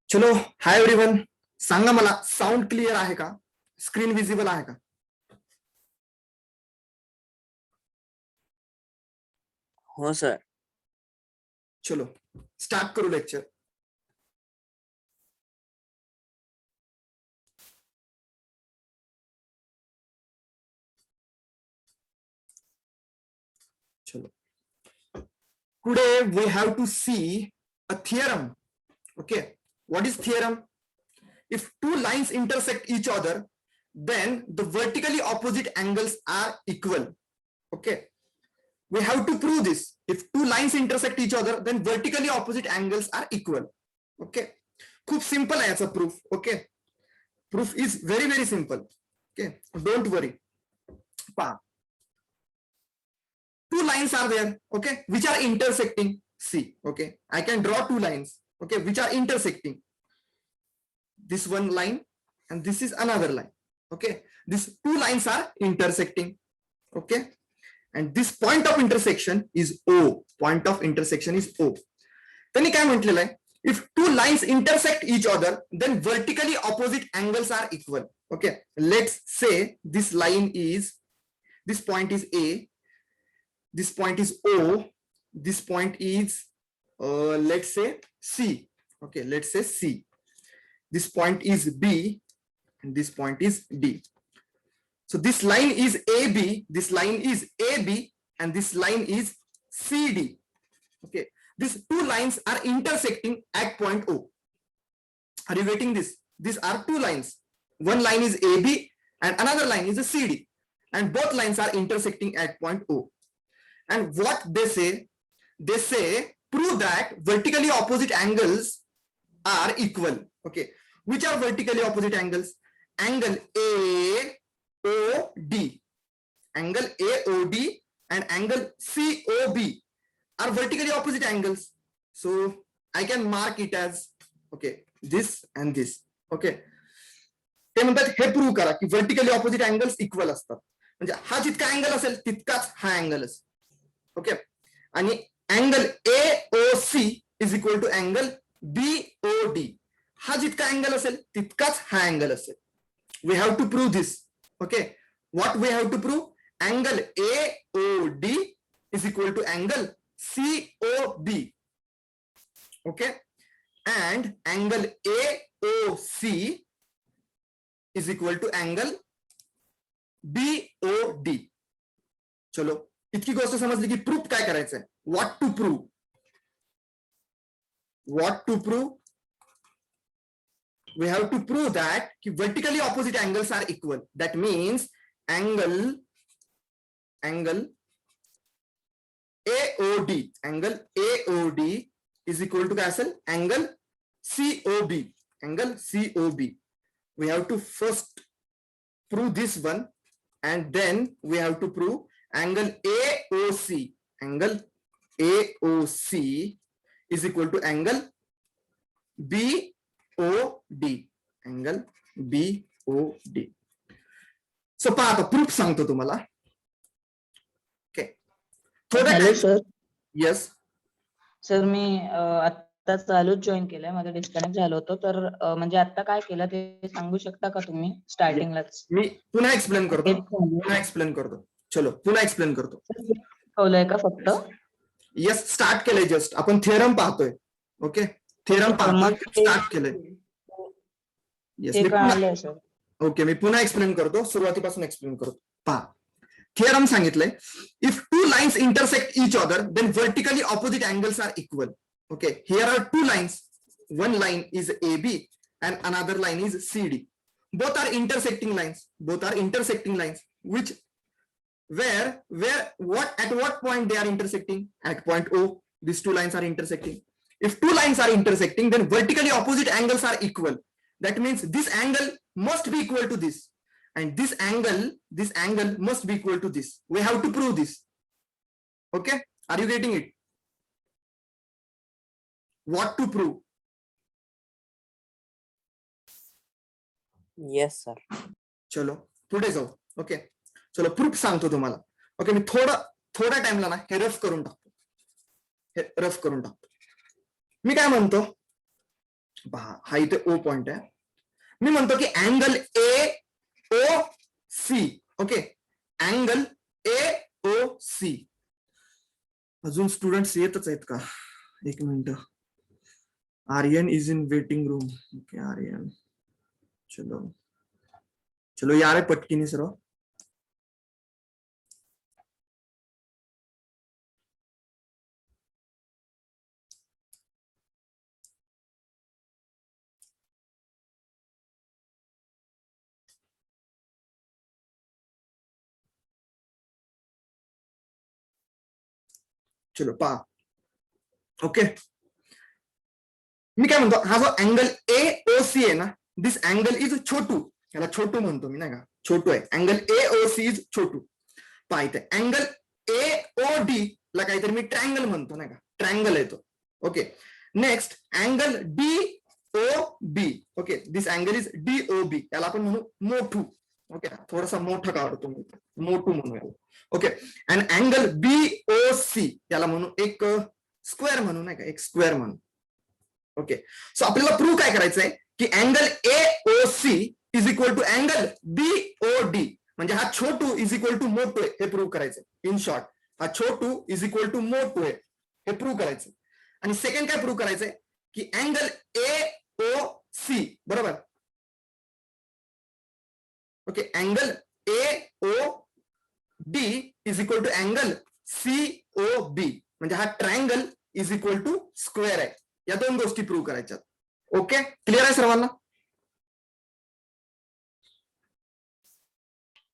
चलो hi everyone, सांगा मला साऊंड क्लिअर आहे का? स्क्रीन विजिबल आहे का? हो सर. चलो स्टार्ट करू लेक्चर. चलो, today we have to see a theorem. Okay, what is theorem? If two lines intersect each other, then the vertically opposite angles are equal. Okay, we have to prove this. If two lines intersect each other, then vertically opposite angles are equal. Okay, खूप simple आहे याचा proof. Okay, proof is very simple. Okay, don't worry. Two lines are there, okay, which are intersecting. See, okay, I can draw two lines, okay, which are intersecting. This one line and this is another line. Okay, these two lines are intersecting. Okay, and this point of intersection is O. Point of intersection is O. त्यांनी काय म्हटलेलं आहे? If two lines intersect each other, then vertically opposite angles are equal. Okay, let's say this line is, this point is A, this point is O, this point is let's say C. Okay, let's say C. This point is B and this point is D. So this line is AB, this line is AB, and this line is CD. Okay, these two lines are intersecting at point O. Are you getting this? These are two lines. One line is AB and another line is a CD, and both lines are intersecting at point O. And what they say prove that vertically opposite angles are equal. Okay, which are vertically opposite angles? Angle AOD, angle AOD and angle COB are vertically opposite angles. So I can mark it as, okay, this and this. Okay, ते म्हणतात हे prove करा की vertically opposite angles equal असतात. म्हणजे हा जितका angle असेल तितकाच हा अँगल असेल. ओके, आणि angle AOC is equal to angle BOD. हा जितका अँगल असेल तितकाच हा अँगल असेल. We have to prove this. Okay, what we have to prove? Angle AOD is equal to angle COB. Okay, and angle AOC is equal to angle BOD. चलो, इतकी गोष्ट समजली की प्रूफ काय करायचंय? What to prove? What to prove? We have to prove that vertically opposite angles are equal. That means angle AOD, angle AOD is equal to castle angle COB, angle COB. We have to first prove this one, and then we have to prove angle AOC, angle AOC is equal to angle BOD, angle BOD. So पहा आता proof सांगतो तुम्हाला. Hello sir. Yes sir, मी आता चालूच join केलंय, माझं disconnect झालं होतं, तर म्हणजे आता काय केलं ते सांगू शकता का तुम्ही स्टार्टिंगलाच? मी पुन्हा एक्सप्लेन करतो. चलो पुन्हा एक्सप्लेन करतो. कळलंय का फक्त? येस, स्टार्ट केलंय. जस्ट आपण थिअरम पाहतोय. ओके, थिअरम पाहतोय, स्टार्ट केलंय. येस, ओके, मी पुन्हा एक्सप्लेन करतो, सुरुवातीपासून एक्सप्लेन करतो. पहा, थिअरम सांगितलंय, if two lines intersect each other, then vertically opposite angles are equal. Okay, here are two lines. One line is AB and another line is CD. Both are intersecting lines. Which, at what point they are intersecting? At point O. These two lines are intersecting. If two lines are intersecting, then vertically opposite angles are equal. That means this angle must be equal to this, and this angle must be equal to this. We have to prove this. Okay, are you getting it? What to prove? Yes sir. चलो पुढे जाऊ. Okay, चलो proof सांगतो तुम्हाला. Okay, मी थोडा टाइमला ना हे रफ करून टाकतो. मी काय म्हणतो, पहा हा इथे ओ पॉइंट आहे. मी म्हणतो की angle A O C. Okay, angle A O C. अजून स्टुडंट्स येतच आहेत का? एक minute. Aryan is in waiting room. Okay Aryan, चलो चलो यार पटकीने सर्व. चलो पहा. ओके, मी काय म्हणतो, हा जो अँगल ए ओ सी आहे ना, दिस अँगल इज छोटू. याला छोटू म्हणतो मी, नाही का, छोटू आहे. Angle A O C is Chhotu. पहा इथे अँगल ए ओ डी ला काहीतरी मी ट्रायंगल म्हणतो, नाही का, ट्रायंगल येतो. Okay, next angle D O B. Okay, this angle is D O B. याला आपण म्हणू मोठू. ओके, थोडासा मोठा काढतो मी, मोठू म्हणूया. Okay, and angle B O C याला म्हणू एक स्क्वेअर म्हणू, नाही का, एक स्क्वेअर म्हणू. ओके, सो आपल्याला प्रूव्ह काय करायचंय की angle A O C is equal to angle B O D. म्हणजे हा छोटू इज इक्वल टू मोठू आहे हे प्रूव्ह करायचंय. इन शॉर्ट, हा छोटू इज इक्वल टू मोठू आहे हे प्रूव्ह करायचं. आणि सेकंड काय प्रूव्ह करायचंय की अँगल ए ओ सी बरोबर. Okay, angle A O D is equal to angle C O B. म्हणजे हा triangle is equal to square आहे. या दोन गोष्टी प्रूव्ह करायच्यात. ओके, क्लिअर आहे सर्वांना?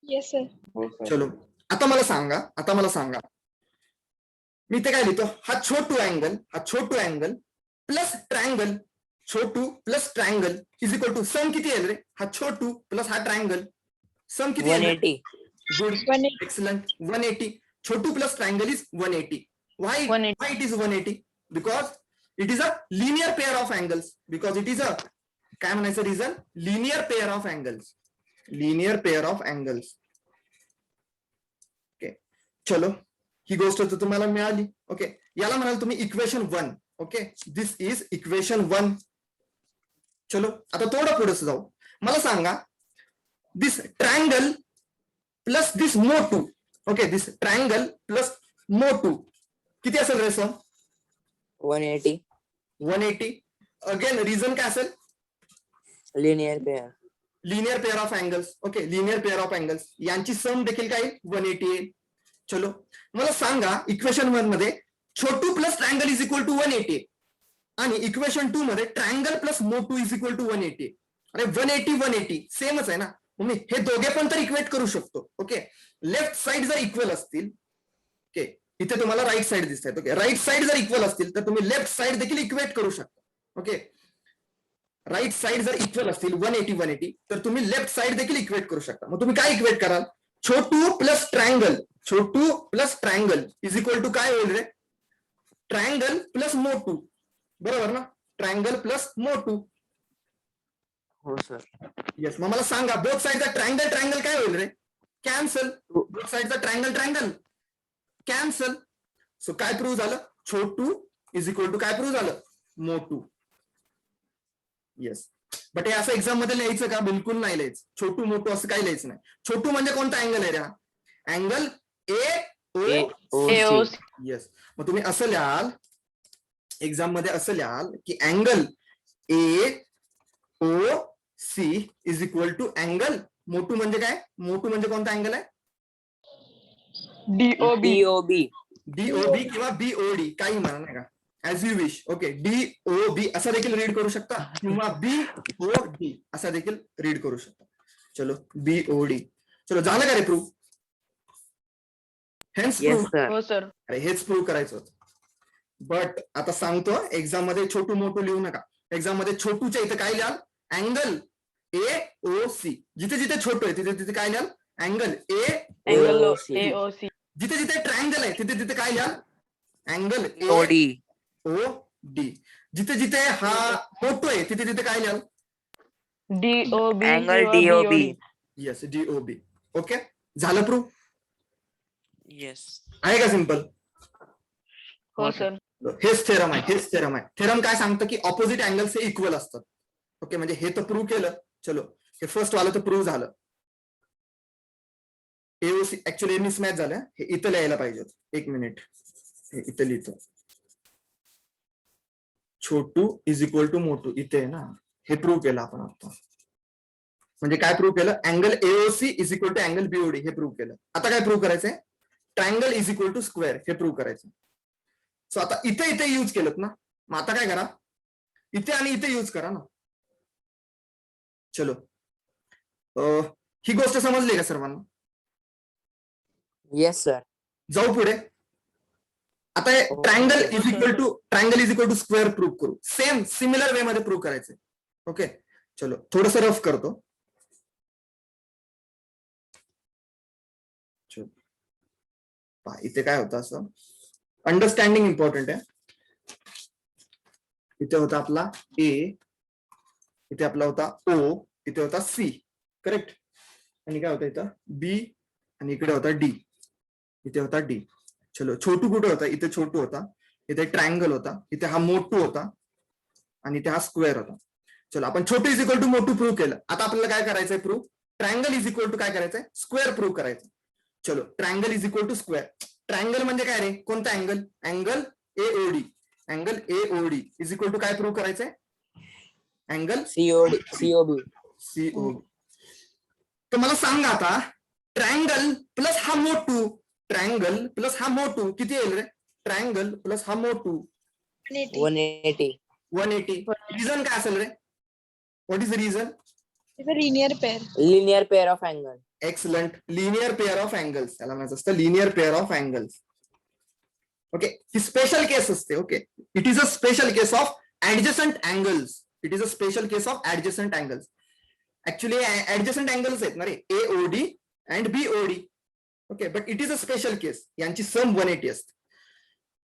Yes sir. चलो आता मला सांगा मी इथे काय लिहितो, हा Chhotu angle plus triangle, Chhotu plus triangle is equal to sum किती येईल रे? हा छोटू प्लस हा ट्रायंगल सम किती येईल? 180. Good, 180. Excellent. 180. Chhotu plus triangle is 180. Why 180. why it is 180? Because it is a linear pair of angles. Because it is a काय म्हणायचं reason? Linear pair of angles. Linear pair of angles. Okay, चलो ही गोष्ट तर तुम्हाला मिळाली. Okay, याला म्हणाल तुम्ही equation 1. Okay, this is equation 1. चलो आता थोडं पुढे जाऊ. मला सांगा, दिस ट्रायंगल प्लस दिस मोटू. ओके, दिस ट्रायंगल प्लस मोटू किती असेल रे सम? 180. 180. अगेन रिझन काय असेल? Linear pair. Linear pair of angles. Okay, linear pair of angles यांची सम देखील काय 180 आहे. चलो मला सांगा, इक्वेशन 1 मध्ये Chhotu plus triangle is equal to 180 आणि इक्वेशन 2 मध्ये triangle plus Motu is equal to 180. अरे 180 सेमच आहे ना. मी हे दोघे पण तर इक्वेट करू शकतो. ओके, लेफ्ट साइड जर इक्वल असतील, ओके, इथे तुम्हाला राईट साइड दिसत आहेत. ओके, राईट साइड जर इक्वल असतील तर तुम्ही लेफ्ट साइड देखील इक्वेट करू शकता. ओके, राईट साइड जर इक्वल असतील 180 तर तुम्ही लेफ्ट साइड देखील इक्वेट करू शकता. मग तुम्ही काय इक्वेट कराल? Chhotu plus triangle is equal to काय होईल रे? Triangle plus Motu. बरोबर ना? Triangle plus Motu. हो सर. येस. मग मला सांगा, बोथ साइडचा ट्रायंगल काय होईल रे? कॅन्सल. बोथ साइडचा ट्रायंगल कॅन्सल. सो काय प्रूव्ह झालं? छोटू इज इक्वल टू काय प्रूव्ह झालं? मोटू. येस. बट हे असं एक्झाम मध्ये लिहायचं का? बिलकुल नाही लिहायचं. छोटू मोटू असं काही लिहायचं नाही. छोटू म्हणजे कोणता अँगल आहे रे? Angle A O C. Yes. मग तुम्ही असं लिहाल, एक्झाम मध्ये असं लिहाल की angle A O C is equal to angle Motu म्हणजे काय? मोटू म्हणजे कोणता अँगल आहे? DOB. डीओबी किंवा बीओडी काही म्हणा, नाही का, as you wish. Okay, DOB असा देखील रीड करू शकता किंवा बीओडी असा देखील रीड करू शकता. चलो बीओडी. चलो झालं का रे prove? Hence yes prove. Sir. हो सर. अरे हेच प्रूव्ह करायचं होतं. बट आता सांगतो, एक्झाम मध्ये छोटू मोठू लिहू नका. एक्झाम मध्ये छोटूच्या इथे काय लिहाल? Angle A O C. जिथे जिथे छोटू आहे तिथे तिथे काय लिहाल? Angle A angle AOC. AOC. जिथे जिथे ट्रायंगल आहे तिथे तिथे काय लिहाल? Angle OD. O D. जिथे जिथे हा मोठो आहे तिथे तिथे काय लिहाल? DOB. Angle किंवा DOB. Yes, DOB. ओके, झालं प्रूव्ह? येस. आहे का सिंपल? हो सर. हेच थेरम आहे. थेरम काय सांगतं की ऑपोजिट अँगल्स हे इक्वल असतात. ओके, म्हणजे हे तर प्रूव्ह केलं. चलो, हे फर्स्ट वाला तर प्रूव्ह झालं. एओसी ऍक्च्युली मिसमॅच झालं. हे इथं लिहायला पाहिजे. एक मिनिट, हे इथं लिहितो. छोटू इज इक्वल टू मोटू इथे आहे ना. हे प्रूव्ह केलं आपण आता. म्हणजे काय प्रूव्ह केलं? Angle AOC is equal to angle BOD हे प्रूव्ह केलं. आता काय प्रूव्ह करायचंय? Triangle is equal to square हे प्रूव्ह करायचं. सो आता इथे यूज केलं ना. मग आता काय करा? इथे आणि इथे यूज करा ना. चलो, ही गोष्ट समजली का सर्वांना? Yes sir. जाऊ पुढे. आता triangle is equal to square prove करू. सेम सिमिलर वे मध्ये प्रूव्ह करायचंय. ओके, चलो थोडस रफ करतो. इथे काय होतं असं, अंडरस्टँडिंग इम्पॉर्टंट आहे. इथे होता आपला ए, इथे आपला होता ओ, इथे होता सी, करेक्ट. आणि काय होतं इथं बी, आणि इकडे होता डी, इथे होता डी. चलो, छोटू कुठे होता? इथे छोटू होता, इथे ट्रायंगल होता, इथे हा मोटू होता, आणि इथे हा स्क्वेअर होता. चलो, आपण Chhotu is equal to Motu prove केलं. आता आपल्याला काय करायचंय prove? Triangle is equal to काय करायचंय? स्क्वेअर प्रूव्ह करायचं. चलो, triangle is equal to square. Triangle म्हणजे काय रे? कोणता angle? Angle AOD. Angle AOD is equal to काय प्रूव्ह करायचंय? Angle COD COB. सीओ. तर मला सांगा आता, ट्रायंगल प्लस हा मोटू, ट्रायंगल प्लस हा मोटू किती येईल रे? ट्रायंगल प्लस हा मोटू 180. 180. रिझन काय असेल रे? What is the reason? Linear pair. Linear pair of angle. Excellent. Linear pair of angles त्याला म्हणायचं असतं, linear pair of angles. Okay, ही स्पेशल केस असते. Okay, it is a special case of adjacent angles. It is a special case of adjacent angles. Actually adjacent angles आहेत ना रे, AOD and BOD. Okay, but it is a special case. यांची sum 180 असते.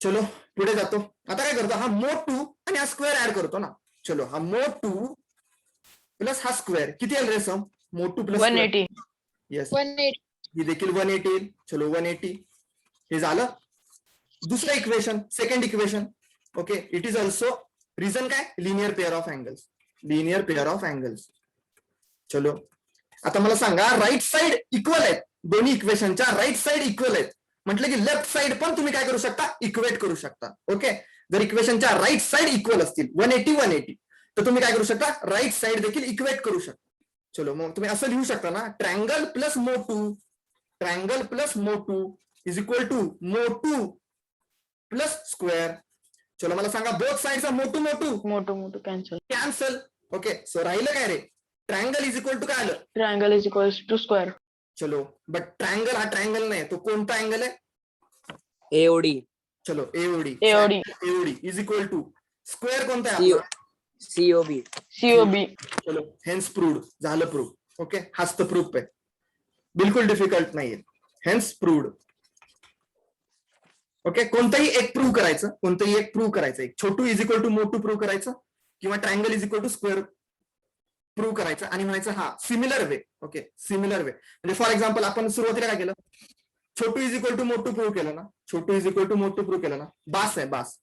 चलो पुढे जातो. आता काय करतो? हा मोटू आणि हा स्क्वेअर ऍड करतो ना. चलो, हा मोटू प्लस हा स्क्वेअर किती येईल रे सम? मोटू प्लस 180. येस, 180. ही देखील 180 येईल. चलो, 180 हे झालं. दुसरं equation, second equation. Okay, it is also reason काय? Linear pair of angles. Linear pair of angles. चलो, आता मला सांगा, राईट साइड इक्वल आहेत. दोन्ही इक्वेशनच्या राईट साइड इक्वल आहेत म्हटलं की लेफ्ट साइड पण तुम्ही काय करू शकता? इक्वेट करू शकता. ओके, जर इक्वेशनच्या राईट साइड इक्वल असतील 180 तर तुम्ही काय करू शकता? राईट साइड देखील इक्वेट करू शकता. चलो, मग तुम्ही असं लिहू शकता ना, ट्रायंगल प्लस मोटू, triangle plus Motu is equal to मोटू प्लस स्क्वेअर. चलो, मला सांगा, बोथ साइडचा मोटू मोठं कॅन्सल. कॅन्सल. ओके, सो राहिलं काय रे? ट्रायंगल इज इक्वल टू काय आलं? Triangle is equal to square. चलो, बट ट्रायंगल हा ट्रायंगल नाही, तो कोणता अँगल आहे? एओडी. चलो, AOD. AOD. AOD is equal to square कोणता आहे आपला? सीओबी. सीओबी. चलो, हेन्स प्रूव्ड. झालं प्रूव्ह. ओके, हाच तर प्रूफ आहे, बिलकुल डिफिकल्ट नाहीये. Hence proved. ओके, कोणतंही एक प्रूव्ह करायचं, कोणतंही एक प्रूव्ह करायचं. एक Chhotu is equal to Motu prove करायचं, किंवा triangle is equal to square prove करायचं, आणि म्हणायचं हा similar way. Okay, similar way म्हणजे फॉर एक्झाम्पल आपण सुरुवातीला काय केलं? Chhotu is equal to Motu prove केलं ना. Chhotu is equal to Motu prove केलं ना, बास आहे, बास.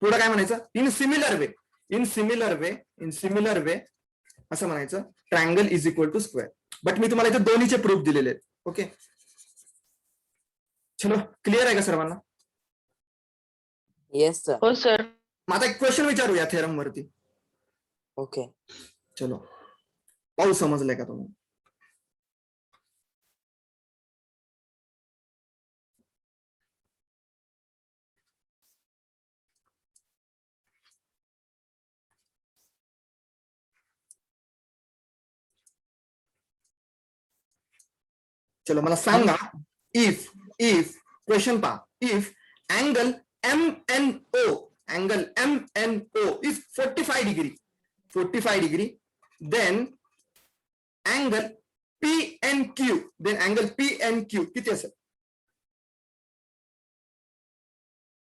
पुढे काय म्हणायचं? In similar way, in similar way, in similar way असं म्हणायचं. Triangle is equal to square. But मी तुम्हाला इथे दोन्हीचे प्रूफ दिलेले आहेत. ओके, चलो, क्लिअर आहे का सर्वांना? Yes sir. हो सर. मग आता एक क्वेश्चन विचारू या थेरम वरती. ओके. चलो, पाहू समजलंय का तुम्ही? चलो, मला सांगा, इफ क्वेश्चन पहा, if angle MNO is 45 degree, then angle PNQ, किती असेल?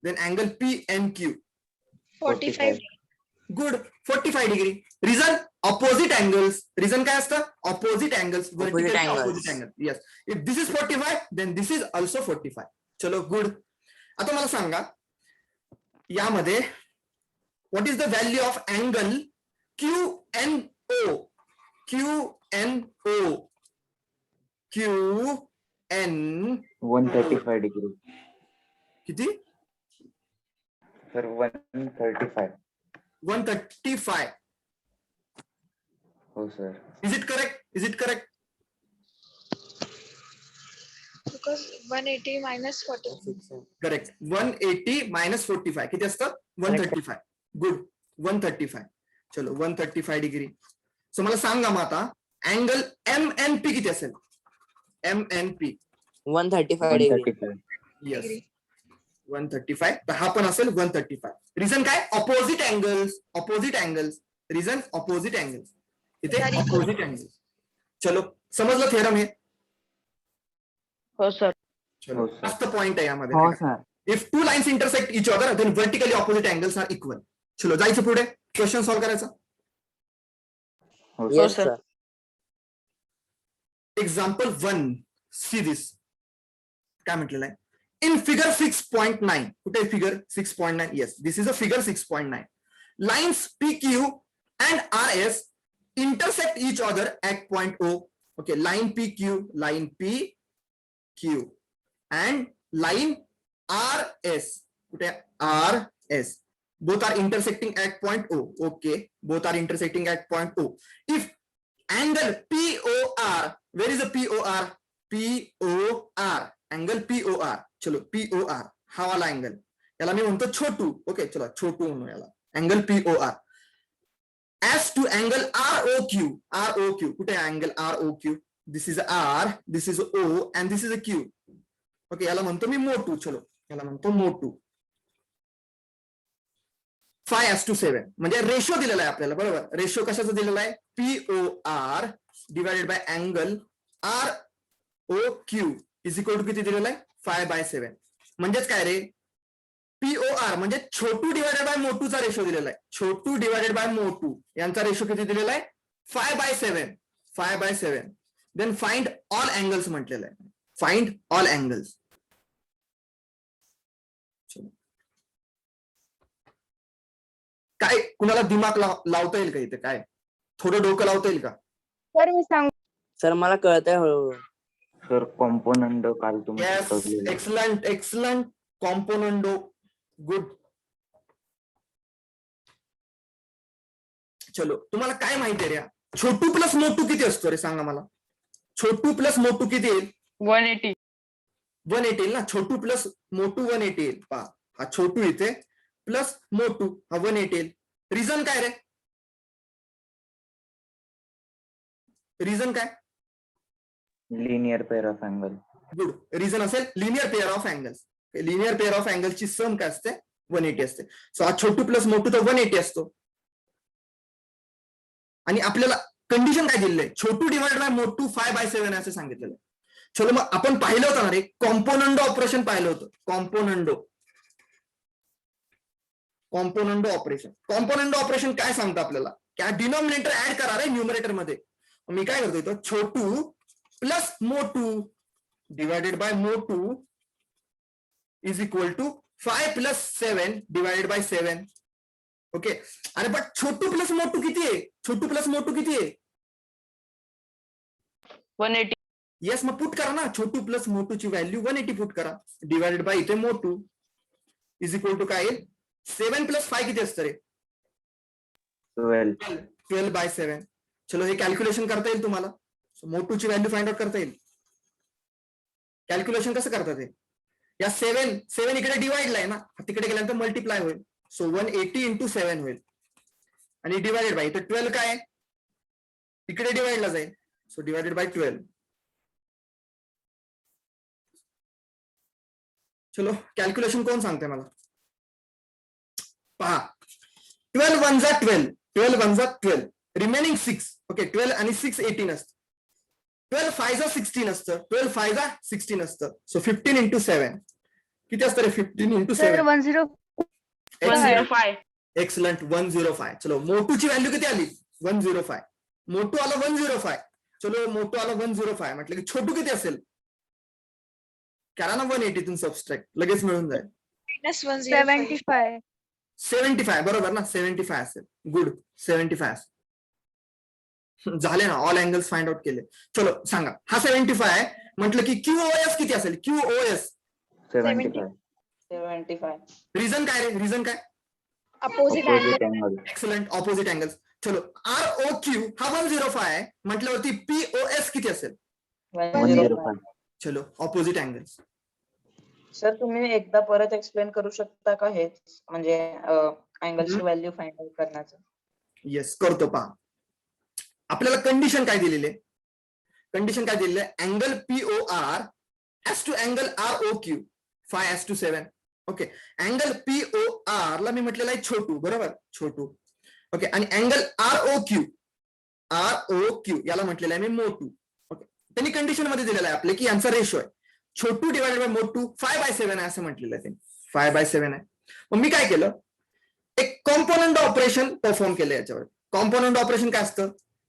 then angle PNQ 45. Good, 45 degree. Reason opposite angles. Reason काय असतं? Opposite angles. Opposite angles. Opposite angle. Yes, if this is 45 then this is also 45. चलो, good. आता मला सांगा, यामध्ये what is the value of angle QNO QN 135 degree. किती Sir, 135. 135. Oh, sir. Is it correct? Because 180 minus 40. Correct. 180 minus 45 किती असतं 135. Good. 135. चलो 135 degree. So मला सांगा मग आता अँगल MNP किती असेल? MNP 135 degree. 135. येस 135. तर हा पण असेल 135. रिझन काय? Opposite angles. Reason opposite angles. इथे ऑपोजिट अँगल्स. चलो समजलं थेरम हे? हो सर. चलो हो, sir. जास्त पॉइंट आहे यामध्ये. Oh, sir. If two lines intersect each other, then vertically opposite angles are equal. चलो जायचं पुढे. क्वेश्चन सॉल्व्ह करायचा. Oh, Yes, Yes, sir. sir. Example 1. See this. काय म्हटलेलं आहे? In figure 6.9. कुठे figure 6.9? Yes, this is a figure 6.9. Lines PQ and RS intersect each other at point O. Okay, line PQ and line RS. कुठे RS. Both are intersecting at point O. Okay, both are intersecting at point O. If angle POR, where is the POR? POR, angle POR. चलो POR हा वाला angle, याला मी म्हणतो छोटू. Okay चला छोटू म्हणू याला. Angle POR as to angle ROQ. कुठे angle ROQ? This is R, this is O and this is a Q. Okay याला म्हणतो मी मोटू. चलो याला म्हणतो मोटू. 5:7 म्हणजे रेशो दिलेला आहे आपल्याला. बरोबर, रेशो कशाचा दिलेला आहे? POR divided by angle ROQ is equal to किती दिलेला आहे? 5/7. म्हणजेच काय रे? POR म्हणजे छोटू डिवाइडेड बाय मोटूचा रेशो दिलेला आहे. छोटू डिवाइडेड बाय मोटू यांचा रेशो किती दिलेला आहे? 5/7. देन फाइंड ऑल अँगल्स म्हटलेलं आहे. Find all angles. काय कुणाला दिमाग लावता येईल का इथे? काय थोडं डोकं लावता येईल का? सर मी सांग. सर मला कळतंय हळूहळू. Sir, component काल तुम्ही येस, शिकवलेलं. एक्सलंट. कॉम्पोनंडो. गुड. चलो तुम्हाला काय माहिती आहे रे? छोटू प्लस मोटू किती असतो रे? सांगा मला. छोटू प्लस मोटू किती येईल? 180. 180 येईल ना. छोटू प्लस मोटू 180 येईल. पहा हा छोटू इथे प्लस मोटू हा 180 येईल. रिझन काय रे? रिझन काय? Linear pair of angle. Good. Reason असेल linear pair of angles. Linear pair of अँगलची सम काय असते? 180 असते. सो हा छोटू प्लस मोटू तर 180 असतो. आणि आपल्याला कंडिशन काय दिलेलं आहे? छोटू डिवाइड बाय मोटू 5/7 असं सांगितलेलं आहे. चलो मग आपण पाहिलं होतं ना रे, कॉम्पोनंडो ऑपरेशन पाहिलं होतं. कॉम्पोनंडो ऑपरेशन काय सांगतं आपल्याला? की डिनॉमिनेटर ऍड करा रे न्यूमरेटर मध्ये. मी काय करतो इथं? Chhotu plus Motu divided by Motu is equal to 5+7 divided by 7. Okay. अरे बट छोटू प्लस मोटू किती आहे? 180. येस, मग पुट करा ना. छोटू प्लस मोटूची व्हॅल्यू 180 पुट करा. डिवाइडेड बाय इथे मोटू इज इक्वल टू काय येईल? 7+5 किती असतं रे? 12. 12/7. चलो हे कॅल्क्युलेशन करता येईल तुम्हाला. मोटूची व्हॅल्यू फाइंड आउट करता येईल. कॅल्क्युलेशन कसं करतात हे? या 7 इकडे डिवाइडला आहे ना, तिकडे गेल्यानंतर मल्टिप्लाय होईल. सो 180 into 7 होईल. आणि डिवाइडेड बाय इथे 12 काय? इकडे डिवाइडला जाईल. So divided by 12. चलो कॅल्क्युलेशन कोण सांगते मला? पहा 12 1 जा 12 रिमेनिंग 6. ओके 12 आणि 6 18 असतं. 12 5 जा 16 असतं. 12 5 जा 16 असतं. सो 15 into 7 किती असतं रे? 15 into 7. 105. एक्सलंट. 105. चलो मोटूची व्हॅल्यू किती आली? 105. मोटू आला 105. चलो मोटू आला 105 म्हटलं की छोटू किती असेल? करा ना 180 तून सबस्ट्रॅक्ट, लगेच मिळून जाईल. -105. 75 बरोबर ना. 75 असेल. गुड. 75 असेल. झाले ना, ऑल अँगल्स फाइंड आउट केले. चलो सांगा, हा 75 आहे म्हटलं की QoS किती असेल? QoS 75. 75. रिझन काय रे? रिझन काय? Opposite Opposite angle. angle. Excellent, opposite angles. चलो ROQ हा 105 आहे म्हटल्यावरती POS किती असेल? 105. चलो ऑपोजिट अँगल्स. सर तुम्ही एकदा परत एक्सप्लेन करू शकता का हेच, म्हणजे अँगलची व्हॅल्यू फाइंड आउट करण्याचं? येस, करतो. पहा, आपल्याला कंडिशन काय दिलेली आहे? कंडिशन काय दिलेली आहे? Angle POR as to angle ROQ 5:7. Okay, angle POR ला मी म्हटलेलं आहे छोटू, बरोबर? छोटू. ओके, आणि अँगल ROQ याला म्हटलेलं आहे मी मोठू. ओके, त्यांनी कंडिशन मध्ये दिलेलं आहे आपले की यांचा रेशो आहे छोटू डिवाइडेड बाय मोठू 5/7 आहे असं म्हटलेलं आहे. 5/7 आहे. मग मी काय केलं? एक कॉम्पोनंट ऑपरेशन परफॉर्म केलं याच्यावर. कॉम्पोनंट ऑपरेशन काय असतं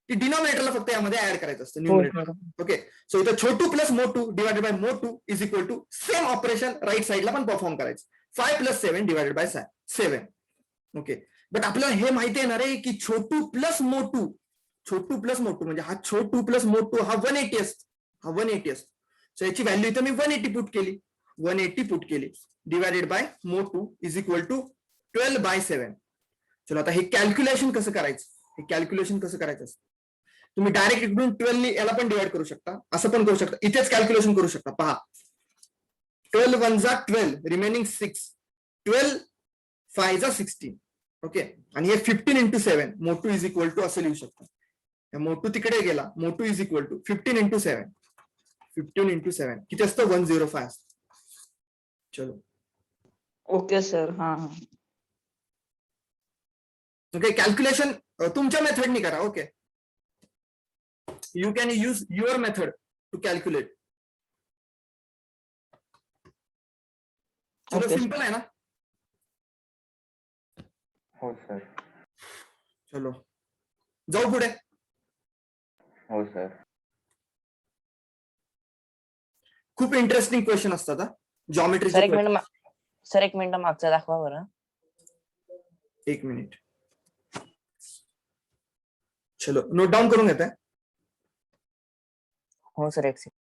की डिनॉमिनेटरला फक्त यामध्ये ऍड करायचं असतं न्यूमरेटर. ओके, सो इथं Chhotu plus Motu divided by Motu is equal to same operation right साईडला पण परफॉर्म करायचं. 5 + 7 डिवाइडेड बाय 7. ओके, बट आपल्याला हे माहिती आहे ना रे की छोटू प्लस मोटू म्हणजे हा छोटू प्लस मोटू हा 180 असतो. हा 180 असतो. सो याची व्हॅल्यू इथं मी 180 पुट केली divided by Motu is equal to 12/7. चलो आता हे कॅल्क्युलेशन कसं करायचं? तुम्ही डायरेक्ट इकडून 12 याला पण डिवाइड करू शकता, असं पण करू शकता, इथेच कॅल्क्युलेशन करू शकता. पहा, 12 × 1 = 12, रिमेनिंग 6, 12 × 5 = 16. ओके, आणि हे 15 × 7 मोटू इज इक्वल टू असं लिहू शकता. मोटू तिकडे गेला, मोटू इज इक्वल टू 15 × 7. 15 × 7 किती असतं? 105 असतं. चलो, ओके सर. हा. ओके, कॅल्क्युलेशन तुमच्या मेथडनी करा. Okay, you can use your method to calculate. चलो, Okay. सिंपल आहे ना? हो सर. चलो जाऊ पुढे. हो सर. खूप इंटरेस्टिंग क्वेश्चन असतात हा जॉमेट्रीचे. सर एक मिनिट मागचा दाखवा बरं. एक मिनिट. चलो, नोट डाऊन करून घेताय? हो सर, एक सेकंड.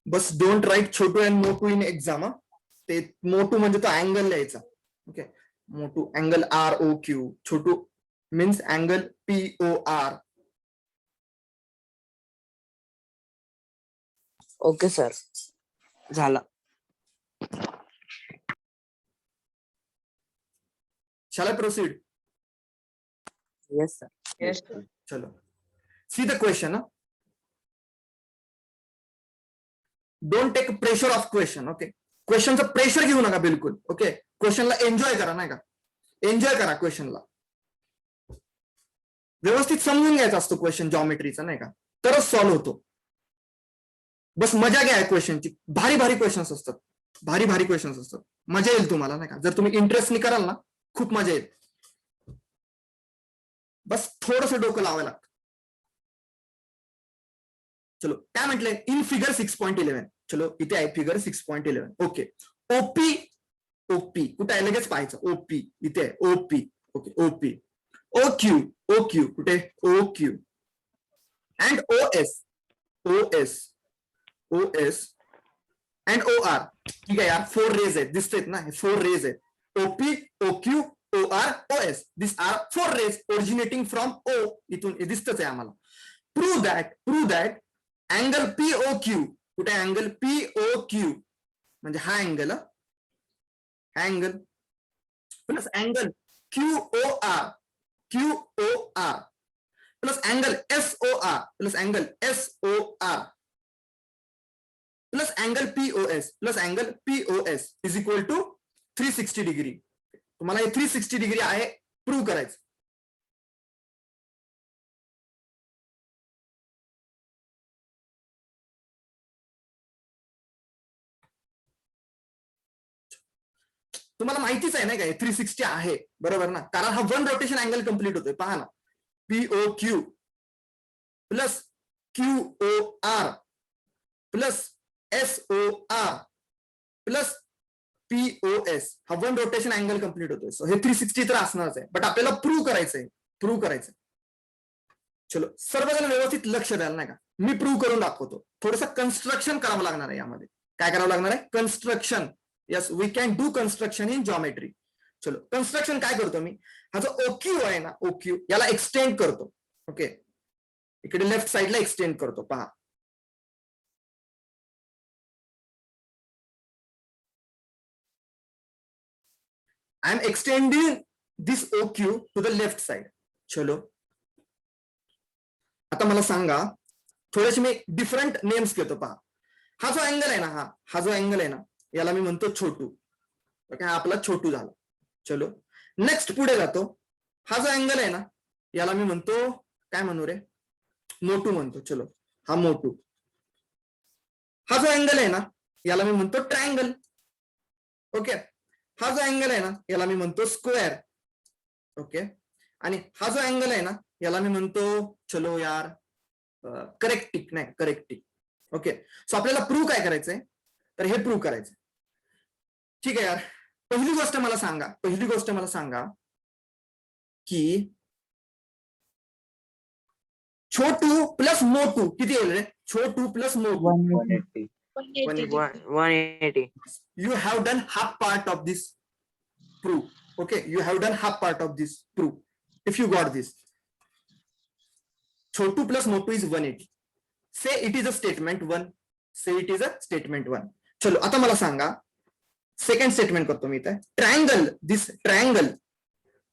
बस don't write Chhotu and Motu in exam. ते मोटू म्हणजे तो अँगल लिहायचा. Okay, Motu angle ROQ, Chhotu means angle POR. Okay sir, झाला. Shall I proceed? Yes sir. Yes. चलो, see the question. Don't take pressure of question. Okay, क्वेश्चनचं pressure घेऊ नका बिलकुल. ओके, क्वेश्चनला एन्जॉय करा, नाही का? एन्जॉय करा क्वेश्चनला. व्यवस्थित समजून घ्यायचा असतो क्वेश्चन जॉमेट्रीचा, नाही का? तरच सॉल्व्ह होतो. बस मजा घ्या क्वेश्चनची. भारी क्वेश्चन्स असतात. भारी क्वेश्चन्स असतात. मजा येईल तुम्हाला, नाही का? जर तुम्ही इंटरेस्टने कराल ना, खूप मजा येईल. बस थोडंसं डोकं लावायला लागतं. चलो, काय म्हटलंय? In figure 6.11. चलो, इथे आहे फिगर 6.11. ओके, ओपी कुठे आहे? लगेच पाहायचं. ओपी इथे आहे. ओपी. Okay, OP. OQ कुठे? OQ and OS and OR. ठीक आहे यार, 4 रेज आहेत, दिसतेत ना? 4 रेज आहेत. OP, OQ, OR, OS. This are 4 rays originating from O. इथून दिसतच आहे आम्हाला. प्रूव्ह दॅट अँगल POQ कुठे? अँगल POQ म्हणजे हा angle plus angle QOR plus angle SOR plus angle POS is equal to 360 degree. तुम्हाला हे 360 डिग्री आहे प्रूव्ह करायचं. तुम्हाला माहितीच आहे ना काय 360 आहे, बरोबर ना? कारण हा 1 रोटेशन अँगल कंप्लीट होतोय. पहा ना, POQ plus QOR plus SOR plus POS हा 1 रोटेशन अँगल कम्प्लीट होतोय. सो हे 360 तर असणारच आहे, बट आपल्याला प्रूव्ह करायचंय. चलो सर्वजण व्यवस्थित लक्ष द्याल नाही का, मी प्रूव्ह करून दाखवतो. थोडंसं कन्स्ट्रक्शन करावं लागणार आहे यामध्ये. काय करावं लागणार आहे? Construction. Yes, we can do construction in geometry. चलो कन्स्ट्रक्शन काय करतो मी, हा जो OQ आहे ना, OQ याला एक्सटेंड करतो. ओके, इकडे लेफ्ट साइडला एक्सटेंड करतो. पहा, I am extending this OQ to the left side. चलो आता मला सांगा, थोडेसे मी डिफरंट नेम्स घेतो. पहा, हा जो अँगल आहे ना, हा जो अँगल आहे ना, याला मी म्हणतो छोटू. ओके, हा आपला छोटू झाला. चलो नेक्स्ट पुढे जातो. हा जो अँगल आहे ना, याला मी म्हणतो, काय म्हणू रे, मोटू म्हणतो. चलो हा मोटू. हा जो अँगल आहे ना, याला मी म्हणतो ट्रायंगल. ओके, हा जो अँगल आहे ना, याला मी म्हणतो स्क्वेअर. ओके, आणि हा जो अँगल आहे ना, याला मी म्हणतो, चलो यार, करेक्टिक. नाही, करेक्टिक. ओके, सो आपल्याला प्रूव्ह काय करायचंय, तर हे प्रूव्ह करायचंय. ठीक आहे यार, पहिली गोष्ट मला सांगा की छोटू प्लस मोटू किती येईल रे? छोटू plus Motu 180. 180. 180. you have done half part of this proof. Okay, you have done half part of this proof if you got this. Chotu plus Motu is 180. Say it is a statement 1. Say it is a statement 1. चलो आता मला सांगा, second statement करतो मी इथे. This triangle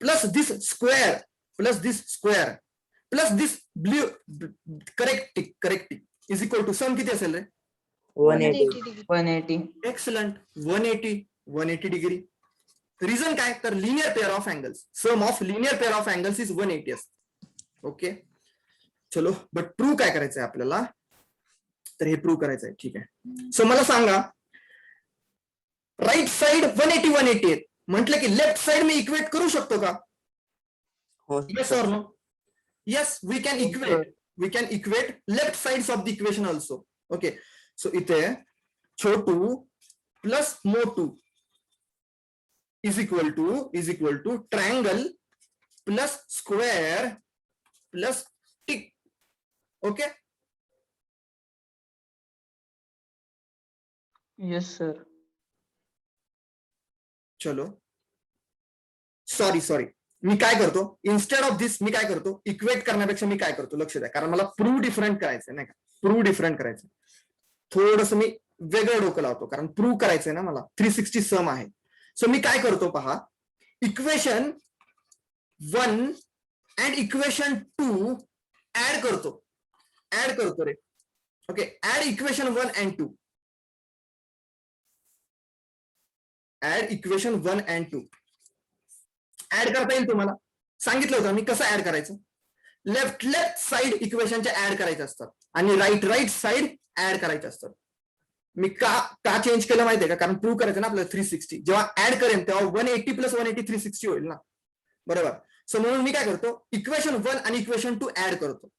plus this square plus this blue correct tick is equal to sum किती असेल रे? 180. 180. Excellent. 180 degree. Reason काय, तर linear pair of angles, sum of linear pair of angles is 180 असते. ओके, चलो बट प्रूव्ह काय करायचंय आपल्याला, तर हे प्रूव्ह करायचंय. ठीक आहे, सो मला सांगा, राईट साइड 180 आहेत म्हटलं की लेफ्ट साइड मी इक्वेट करू शकतो का? हो yes or no? Yes, we can equate left sides of the equation also. Okay, so इथे Chhotu plus Motu is equal to triangle plus square plus tick. Okay, Yes, sir. चलो sorry मी काय करतो, instead of दिस मी काय करतो, equate करण्यापेक्षा मी काय करतो, लक्ष द्या, कारण मला प्रूव्ह डिफरंट करायचंय नाही का, प्रूव्ह डिफरंट करायचं. थोडस मी वेगळं डोकं लावतो, कारण प्रूव्ह करायचंय ना मला. 360 सम आहे. सो मी काय करतो पहा, इक्वेशन 1 अँड इक्वेशन 2 ऍड करतो रे. Okay, add equation 1 and 2. Add equation 1 and 2 add करता येईल तुम्हाला. सांगितलं होतं मी कसं ऍड करायचं. लेफ्ट साइड इक्वेशनच्या ऍड करायचे असतात आणि राईट साइड ऍड करायचे असतात. मी का चेंज केलं माहितीये का, कारण प्रूव्ह करायचं ना आपल्याला 360. जेव्हा ऍड करेन तेव्हा 180 प्लस 180 360 होईल ना, बरोबर. सो म्हणून मी काय करतो, इक्वेशन 1 आणि इक्वेशन 2 ऍड करतो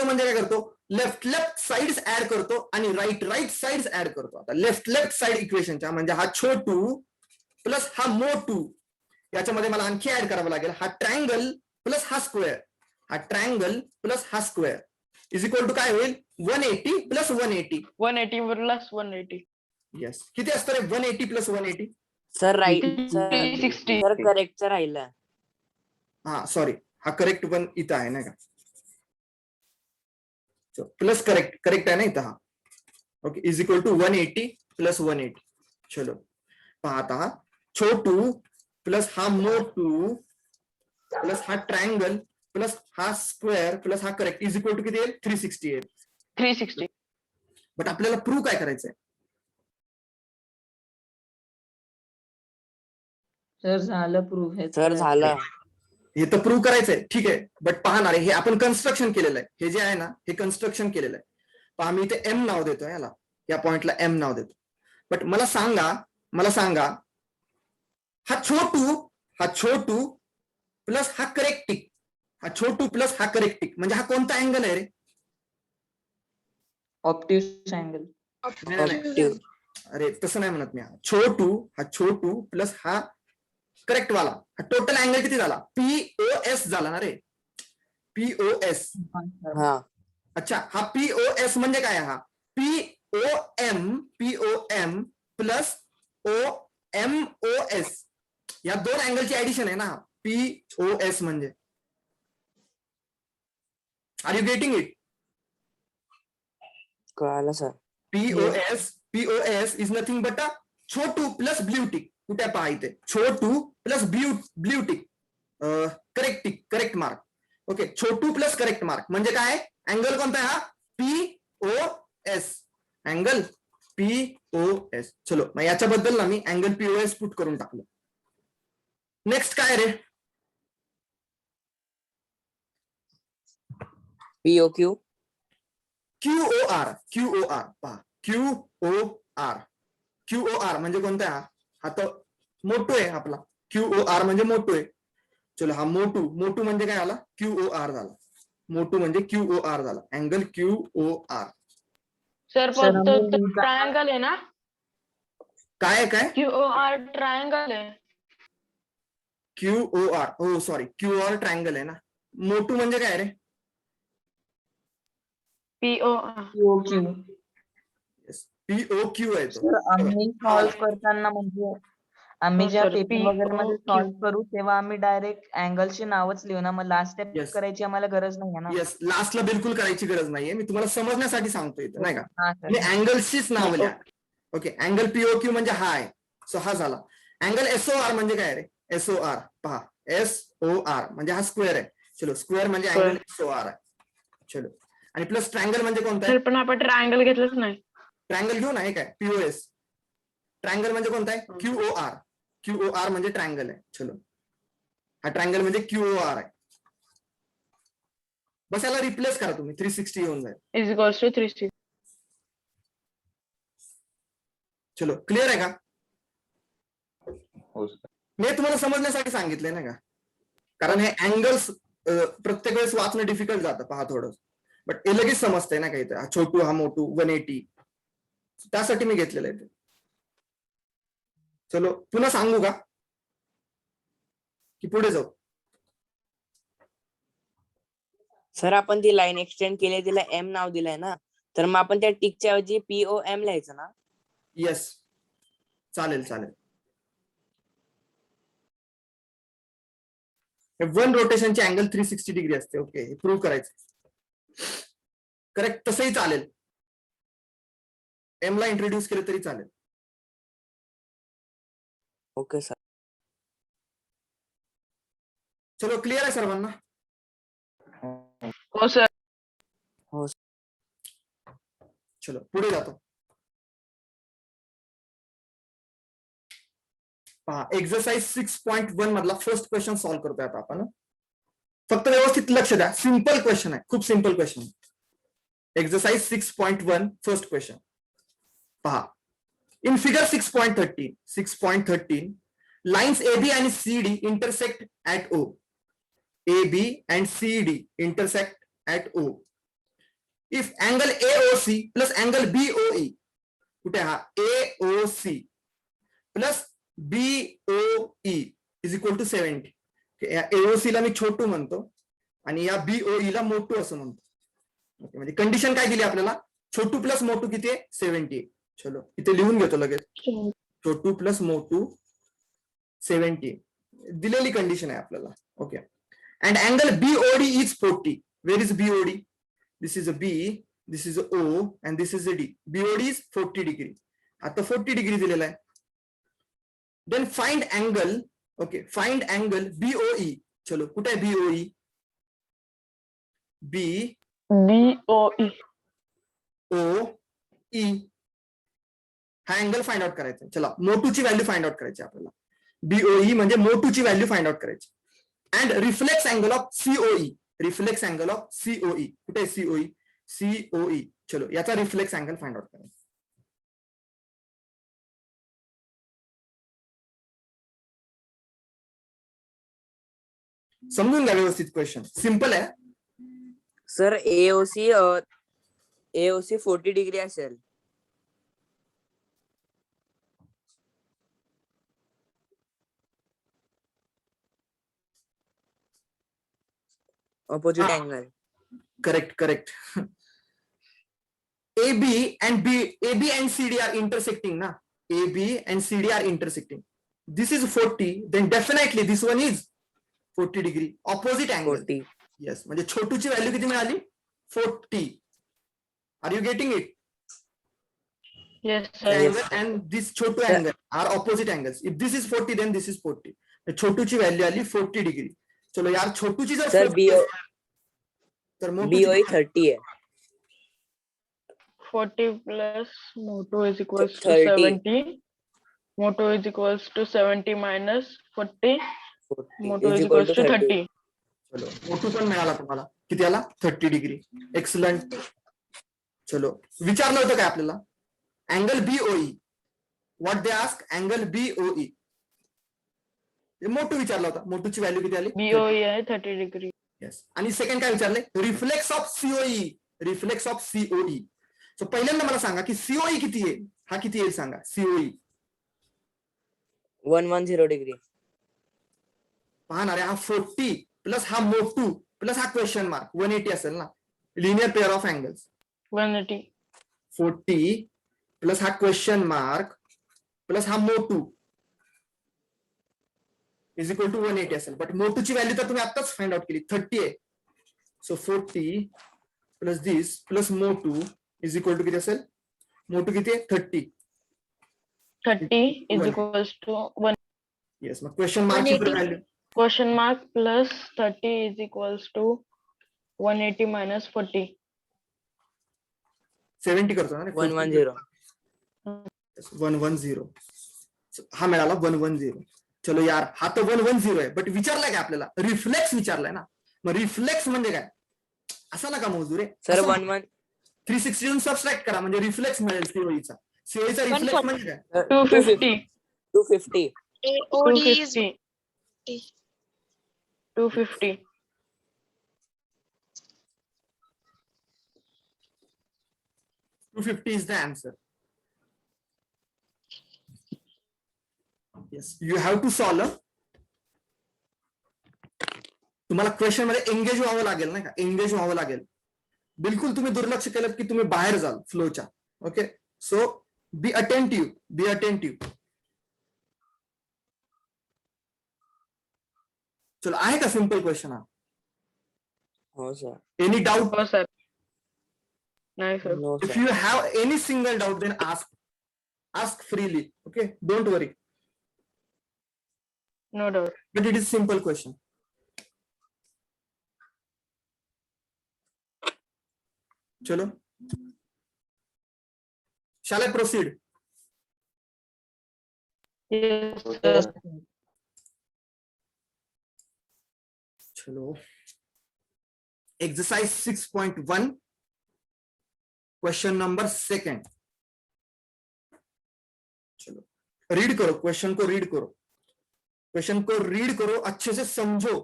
म्हणजे काय करतो, लेफ्ट साइड्स ऍड करतो आणि राईट साइड्स ऍड करतो. आता लेफ्ट साइड इक्वेशनच्या म्हणजे हा छोटू प्लस हा मोटू, याच्यामध्ये मला आणखी ऍड करावं लागेल हा ट्रायंगल प्लस हा स्क्वेअर. इज इक्वल टू काय होईल, 180 प्लस 180. 180 plus 180. येस, किती असतं रे 180 प्लस 180? Sir right 360. सर करेक्टचं राहिलं. हा सॉरी, हा करेक्ट पण इथं आहे नाही का, प्लस करेक्ट आहे ना इथं हा. Okay, is equal to 180 plus 180. चलो पाहता, हा छोटू प्लस हा मोटू प्लस हा ट्रायंगल प्लस हा स्क्वेअर प्लस हा करेक्ट इज इक्वल टू किती येईल, 360 येईल. 360. बट आपल्याला प्रूव्ह काय करायचंय, सर झालं प्रूफ हे. सर झालं. हे तर प्रूव्ह करायचंय. ठीक आहे, बट पाहणार हे आपण कन्स्ट्रक्शन केलेलं आहे. हे जे आहे ना, हे कन्स्ट्रक्शन केलेलं आहे. पहा, मी इथे एम नाव देतो याला, या पॉइंटला एम नाव देतो. बट मला सांगा हा छोटू प्लस हा करेक्टिक, म्हणजे हा कोणता अँगल आहे रे? ऑप्टिव्स अँगल. नाही, नाही, नाही. ऑप्टिव्ह. अरे तसं नाही म्हणत मी. हा छोटू प्लस हा करेक्ट वाला, हा टोटल अँगल किती झाला? POS झाला ना रे, POS. हा. अच्छा, हा POS म्हणजे काय? हा POM प्लस OMOS या दोन अँगलची ऍडिशन आहे ना POS म्हणजे. Are you getting it? कळालं sir. POS is nothing but a Chhotu plus blue tick. कुठे पहा इथे Chhotu plus blue tick, correct mark. Okay, Chhotu plus correct mark म्हणजे काय? अँगल कोणता आहे? हा POS, अँगल POS. चलो, मग याच्याबद्दल ना मी अँगल POS पुट करून टाकलं. नेक्स्ट काय रे? POQ. QOR पहा, QOR म्हणजे कोणता आहे? हा तर मोटू आहे आपला. QOR म्हणजे मोटू आहे. चलो, हा मोटू म्हणजे काय आला? QOR झाला. मोटू म्हणजे QOR झाला, अँगल QOR. सर Sir, फक्त आम्ही ट्रायंगल आहे ना? काय QOR ट्रायंगल आहे. QOR, हो सॉरी, QOR ट्रायंगल आहे ना. मोटू म्हणजे काय रे? POR. POQ. POQ आहे तो. सर, आम्ही सॉल्व्ह करताना म्हणजे आम्ही हो ज्या sir, पेपर वगैरे मध्ये POQ. सॉल्व्ह करू तेव्हा आम्ही डायरेक्ट अँगलची नावच लिहू ना, मग लास्ट स्टेप Yes. करायची आम्हाला गरज नाही आहे ना. येस, लास्टला बिलकुल करायची गरज नाहीये. मी तुम्हाला समजण्यासाठी सांगतो इथं, नाही का? हा मी सर. अँगल्सचीच नाव लिहा. ओके, अँगल POQ म्हणजे हा आहे. सो हा झाला. अँगल SOR म्हणजे काय रे? SOR पहा, SOR म्हणजे हा स्क्वेअर आहे. चलो, स्क्वेअर म्हणजे अँगल SOR आहे. चलो, आणि प्लस ट्रायंगल म्हणजे कोणता आहे? सर पण आपण ट्रायंगल घेतलंच नाही. ट्रायंगल घेऊ ना, हे काय POS. ट्रायंगल म्हणजे कोणता आहे? QOR म्हणजे ट्रायंगल आहे. चलो, हा ट्रायंगल म्हणजे QOR आहे. बस याला रिप्लेस करा तुम्ही, 360 येऊन जाईल. Is equals to 360. चलो, क्लिअर आहे का? हो सर. मी तुम्हाला समजण्यासाठी सांगितलंय ना का, कारण हे अँगल्स प्रत्येक वेळेस वाचणं डिफिकल्ट जातं पहा थोडं, बट हे लगेच समजतंय ना काही. हा छोटू, हा मोटू, 180, त्यासाठी मी घेतलेलं आहे. चलो, पुन्हा सांगू का की पुढे जाऊ? सर आपण ती लाईन एक्सटेंड केली, तिला M नाव दिलंय ना, तर मग आपण त्या टिकच्या ऐवजी POM लिहायचं ना? येस, चालेल. वन रोटेशनची अँगल 360 डिग्री असते. ओके, हे प्रूव्ह करायचं. करेक्ट, तसंही चालेल. एम ला इंट्रोड्यूस केलं तरी चालेल. Okay sir. चलो, क्लिअर आहे सर्वांना? हो सर. हो. चलो, पुढे जातो. पहा, एक्सरसाइज 6.1 मधला फर्स्ट क्वेश्चन सॉल्व्ह करतोय आता आपण. फक्त व्यवस्थित लक्ष द्या, सिंपल क्वेश्चन आहे, खूप simple question. Exercise 6.1 first question पहा. In figure 6.13 lines AB and CD intersect at O. AB and CD intersect at O. If angle AOC plus angle BOE, कुठे हा AOC plus BOE is equal to 70. AOC ला मी छोटू म्हणतो आणि या BOE ला मोठू असं म्हणतो. म्हणजे कंडिशन काय दिली आपल्याला? छोटू प्लस मोटू किती आहे? 70. चलो, इथे लिहून घेतो लगेच. छोटू प्लस मोटू 70 दिलेली कंडिशन आहे आपल्याला. Okay, and angle BOD is 40. Where is BOD? This is a B, this is a O and this is a D. BOD is 40 degree. आता 40 डिग्री दिलेला आहे. Then find angle. Okay, find angle BOE. चलो, कुठे आहे BOE? BOE. OE हा angle find out करायचा. चला, मोटूची value find out करायची आपल्याला. BOE म्हणजे मोटूची व्हॅल्यू फाइंड आउट करायची. And reflex angle of COE. Reflex angle of COE कुठे आहे? COE. COE. चलो, याचा रिफ्लेक्स अँगल फाइंड आउट करायचा. समजून घ्या व्यवस्थित, क्वेश्चन सिंपल आहे. सर AOC 40 डिग्री असेल. Opposite Ah. Angle. Correct. AB and CD are intersecting na. AB and CD are intersecting. This is 40, then definitely this one is 40 degree opposite angle. 40. Yes, म्हणजे छोटूची value किती मिळाली? 40. Are you getting it? Yes, This sir. Yes. angle and this Chhotu Sir. angle are opposite angles. If this is 40, then this is 40. छोटूची value आली 40 degree. चलो यार छोटूची जर Sir, 40 असेल, तर मोठूची BOE 30 आहे. 40 plus Moto is equals to 30. 70. Moto is equals to 70 minus 40. 40 Moto is is equal equals to to 30. 30. चलो मोठू पण मिळाला तुम्हाला. किती आला? 30 डिग्री. एक्सलंट. चलो विचारलं होतं काय आपल्याला? Angle BOE. What they ask? Angle BOE. मोठू विचारला होता. मोठूची व्हॅल्यू किती आली? BOE आहे 30 degree. येस. आणि सेकंड काय विचारले? Reflex of COE. Reflex of COE. So पहिल्यांदा मला सांगा की COE किती आहे? हा किती येईल सांगा? COE 110 degree. पाहणार आहे हा 40 प्लस हा मोटू प्लस हा क्वेश्चन मार्क 180 असेल ना. Linear pair of angles. 180. 40 plus हा क्वेश्चन मार्क प्लस हा मोटू इज इक्वल टू 180 असेल. बट मोटूची व्हॅल्यू तर तुम्ही आताच फाइंड आउट केली 30 आहे. So 40 plus this plus Motu is equal to किती असेल? मोटू किती आहे? 30. 30 is 180. equals to 1 yes. मग क्वेश्चन मार्कची 180. Value question mark plus 30 is equals to 180 minus 40. 70 करतो ना रे. 110. 110. हा मिळाला 110. चलो यार हा तर 110 आहे. बट विचारलाय काय आपल्याला? रिफ्लेक्स विचारलाय ना. मग रिफ्लेक्स म्हणजे काय? असा नका मोजू रे. सर 11 360 सबस्ट्रॅक्ट करा म्हणजे रिफ्लेक्स मिळेल सीओईचा. सीओईचा रिफ्लेक्स म्हणजे काय? 250. 250. AOD is 250. 250. 250 is the answer. Yes, you have to solve. तुम्हाला क्वेश्चन मध्ये एंगेज व्हावं लागेल नाही का? एंगेज व्हावं लागेल. बिलकुल तुम्ही दुर्लक्ष केलं की तुम्ही बाहेर जाल फ्लोच्या. ओके, सो बी अटेंटिव्ह. बी अटेंटिव्ह. चलो आहे का सिंपल क्वेश्चन हा? हो sir. Any doubt? Oh, sir. Nice, sir. No If sir. you have any single doubt, then ask freely. Okay, don't worry. No doubt. But it is simple question. Chalo. Shall I proceed? Yes, sir. Chalo. Exercise 6.1. Question number 2. चलो read करो. Question को read करो. Question को read करो, अच्छे से समझो.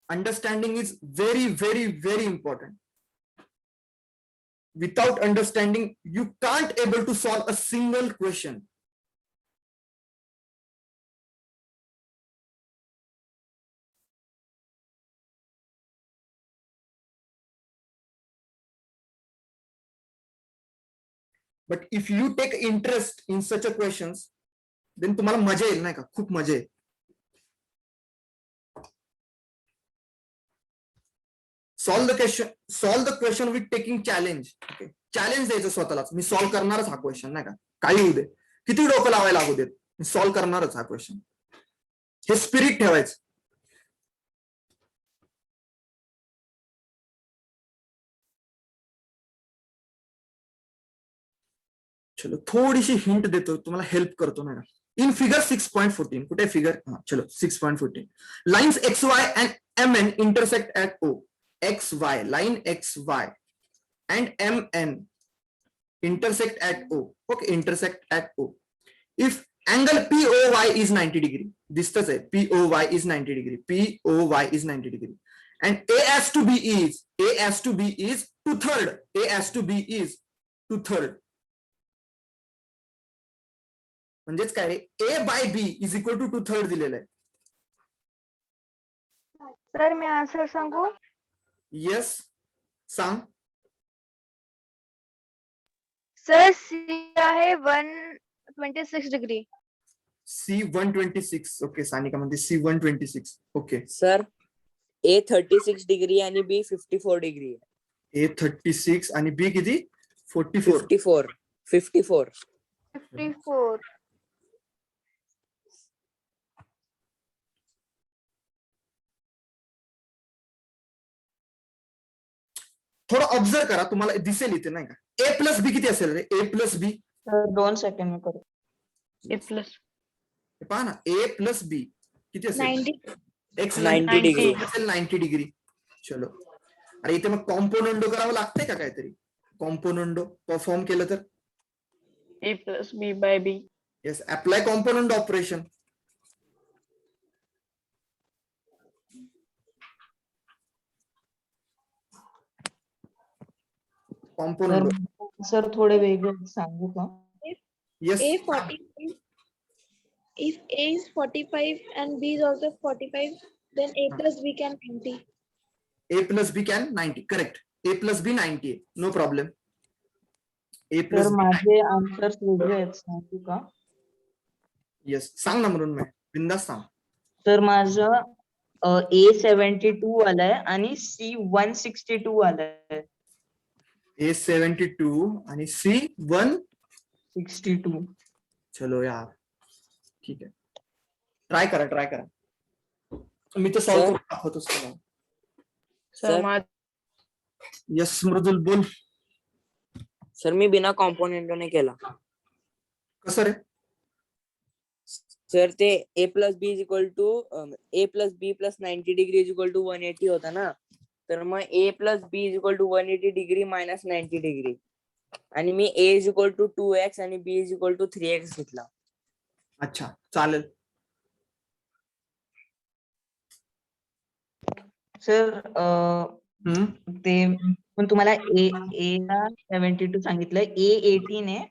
Understanding is very, very, very important. Without understanding, you can't able to solve a single question. But if you take interest in such a questions, then तुम्हाला मजा येईल नाही का? खूप मजा येईल. Solve the question with taking challenge. Okay. Challenge द्यायचं स्वतःलाच. मी सॉल्व्ह करणारच हा क्वेश्चन नाही का? काही होऊ दे, किती डोकं लावायला लागू देत, मी सॉल्व्ह करणारच हा क्वेश्चन. हे स्पिरिट ठेवायचं. चलो थोडीशी हिंट देतो तुम्हाला, हेल्प करतो ना. इन फिगर 6.14 कुठे फिगर? चलो 6.14. Lines XY and MN intersect at O. XY, line XY and MN intersect at O. Okay, intersect at O. If angle POY is 90 degree, दिसतच आहे POY is 90 degree. POY is 90 degree. And A as to B is 2/3. A as to B is 2/3. म्हणजेच काय? A by B is equal to 2/3 दिलेलं आहे. Sir मी answer सांगू. Yes, सांग. Sir C आहे 126 degree. C126. Okay, Sanika म्हणते C126. Okay, sir A 36 degree आणि B 54 degree आहे. A36 आणि B किती? 44. 54 54 54. थोडं ऑब्झर्व करा, तुम्हाला दिसेल इथे नाही का. A प्लस बी किती असेल रे? A plus B sir 2 second मी करतो. A plus पहा ना, A प्लस बी किती असेल? 90. Excellent. 90 डिग्री. असेल 90 डिग्री. चलो, अरे इथे मग कॉम्पोनंडो करावं लागतंय का काहीतरी? कॉम्पोनंडो परफॉर्म केलं तर A plus B by B. Yes, apply component operation. Component. Sir थोडे वेगळे सांगू का? Yes, A 45. If A is 45 and B is also 45, then A plus B can 90. A plus B can 90. Correct. A plus B 90 आहे. No problem. A sir plus माझे answers वेगळे आहेत, सांगू का? येस, सांग ना म्हणून मी बिंदास सांग. तर माझं A72 आलंय आणि C162 आलंय. A72 आणि C1. 62. चलो यार, ठीक आहे. ट्राय करा. मी तर सॉल्व्ह Sir. करून दाखवतोच तुम्हाला. Sir, Sir. माझ यस मृदुल, बोल. सर मी बिना कॉम्पोनेंटने केला. कसं रे? सर ते A plus B is equal to A plus B plus 90 degree is equal to 180 होता ना, तर मग A plus B is equal to 180 degree minus 90 degree आणि मी A is equal to 2x आणि B is equal to 3x घेतला. अच्छा, चालेल. Sir ते पण तुम्हाला A ला 72 सांगितलंय, A18 आहे,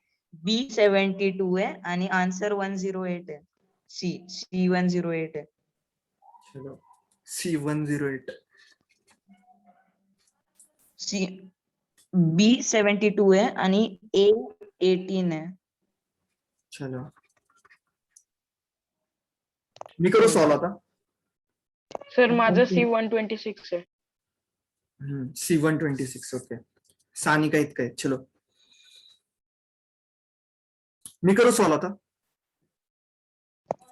B72 आहे आणि आन्सर 108 आहे. C108 आहे. चलो, C108. B72 आहे आणि A18 आहे. चलो, मी करू सॉल्व आता. सर माझं C126 आहे. C126. ओके, सानिका इतकं आहे. चलो, मी करू सॉल्व आता.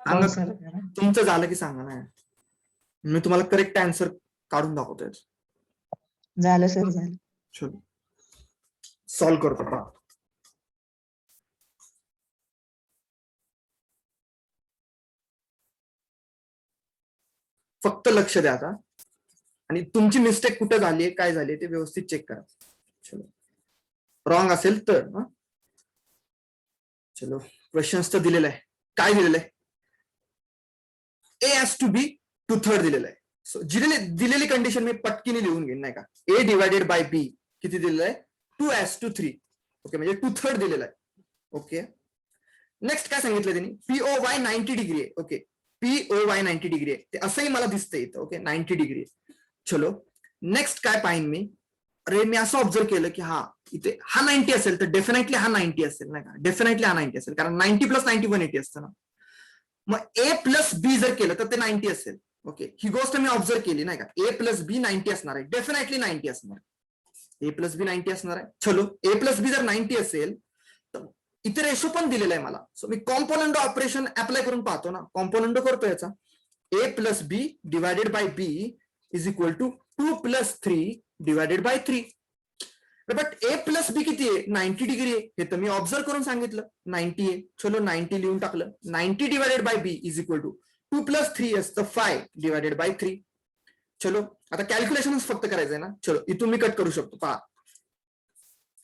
हो, सर. तुमचं झालं की सांगा ना. मी तुम्हाला करेक्ट आन्सर काढून दाखवतोय. झालं सर, झालं. चलो, सॉल्व करतो पहा. फक्त लक्ष द्या आता आणि तुमची मिस्टेक कुठे झाली, काय झाली ते व्यवस्थित चेक करा. चलो, रॉंग असेल तर चलो, क्वेश्चन्स तर दिलेलं आहे. काय दिलेलं आहे? A has to be 2/3 दिलेलं आहे. सो दिलेली कंडिशन मी पटकीने लिहून घेईन नाही का. A डिवायडेड बाय B किती दिलेलं आहे? 2:3. ओके, म्हणजे 2/3 दिलेलं आहे. ओके, नेक्स्ट काय सांगितलं त्यांनी? POY 90 डिग्री आहे. ओके, POY 90 डिग्री आहे, ते असंही मला दिसतंय इथं. ओके, 90 डिग्री आहे. चलो, नेक्स्ट काय पाहिन मी? अरे मी असं ऑब्झर्व केलं की हा इथे हा 90 असेल तर डेफिनेटली हा 90 असेल नाही का. डेफिनेटली हा 90 असेल, कारण 90 + 90 180 असतं ना. मग A प्लस बी जर केलं तर ते 90 असेल. ओके, ही गोष्ट मी ऑब्झर्व केली नाही का. A प्लस बी 90 असणार आहे, डेफिनेटली 90 असणार आहे. A प्लस बी 90 असणार आहे. चलो, A प्लस बी जर 90 असेल तर इथे रेशो पण दिलेला आहे मला. सो मी कॉम्पोनंट ऑपरेशन अप्लाय करून पाहतो ना. कॉम्पोनंट करतो याचा. A plus B divided by B is equal to 2 + 3 divided by 3. But A plus B किती आहे? 90 डिग्री आहे. हे तर मी ऑब्झर्व करून सांगितलं 90 आहे. चलो, 90 लिहून टाकलं. 90 divided by B is equal to 2 + 3 असतं 5 डिवायडेड बाय 3. चलो, आता कॅल्क्युलेशनच फक्त करायचंय ना. चलो, इथून मी कट करू शकतो. पहा,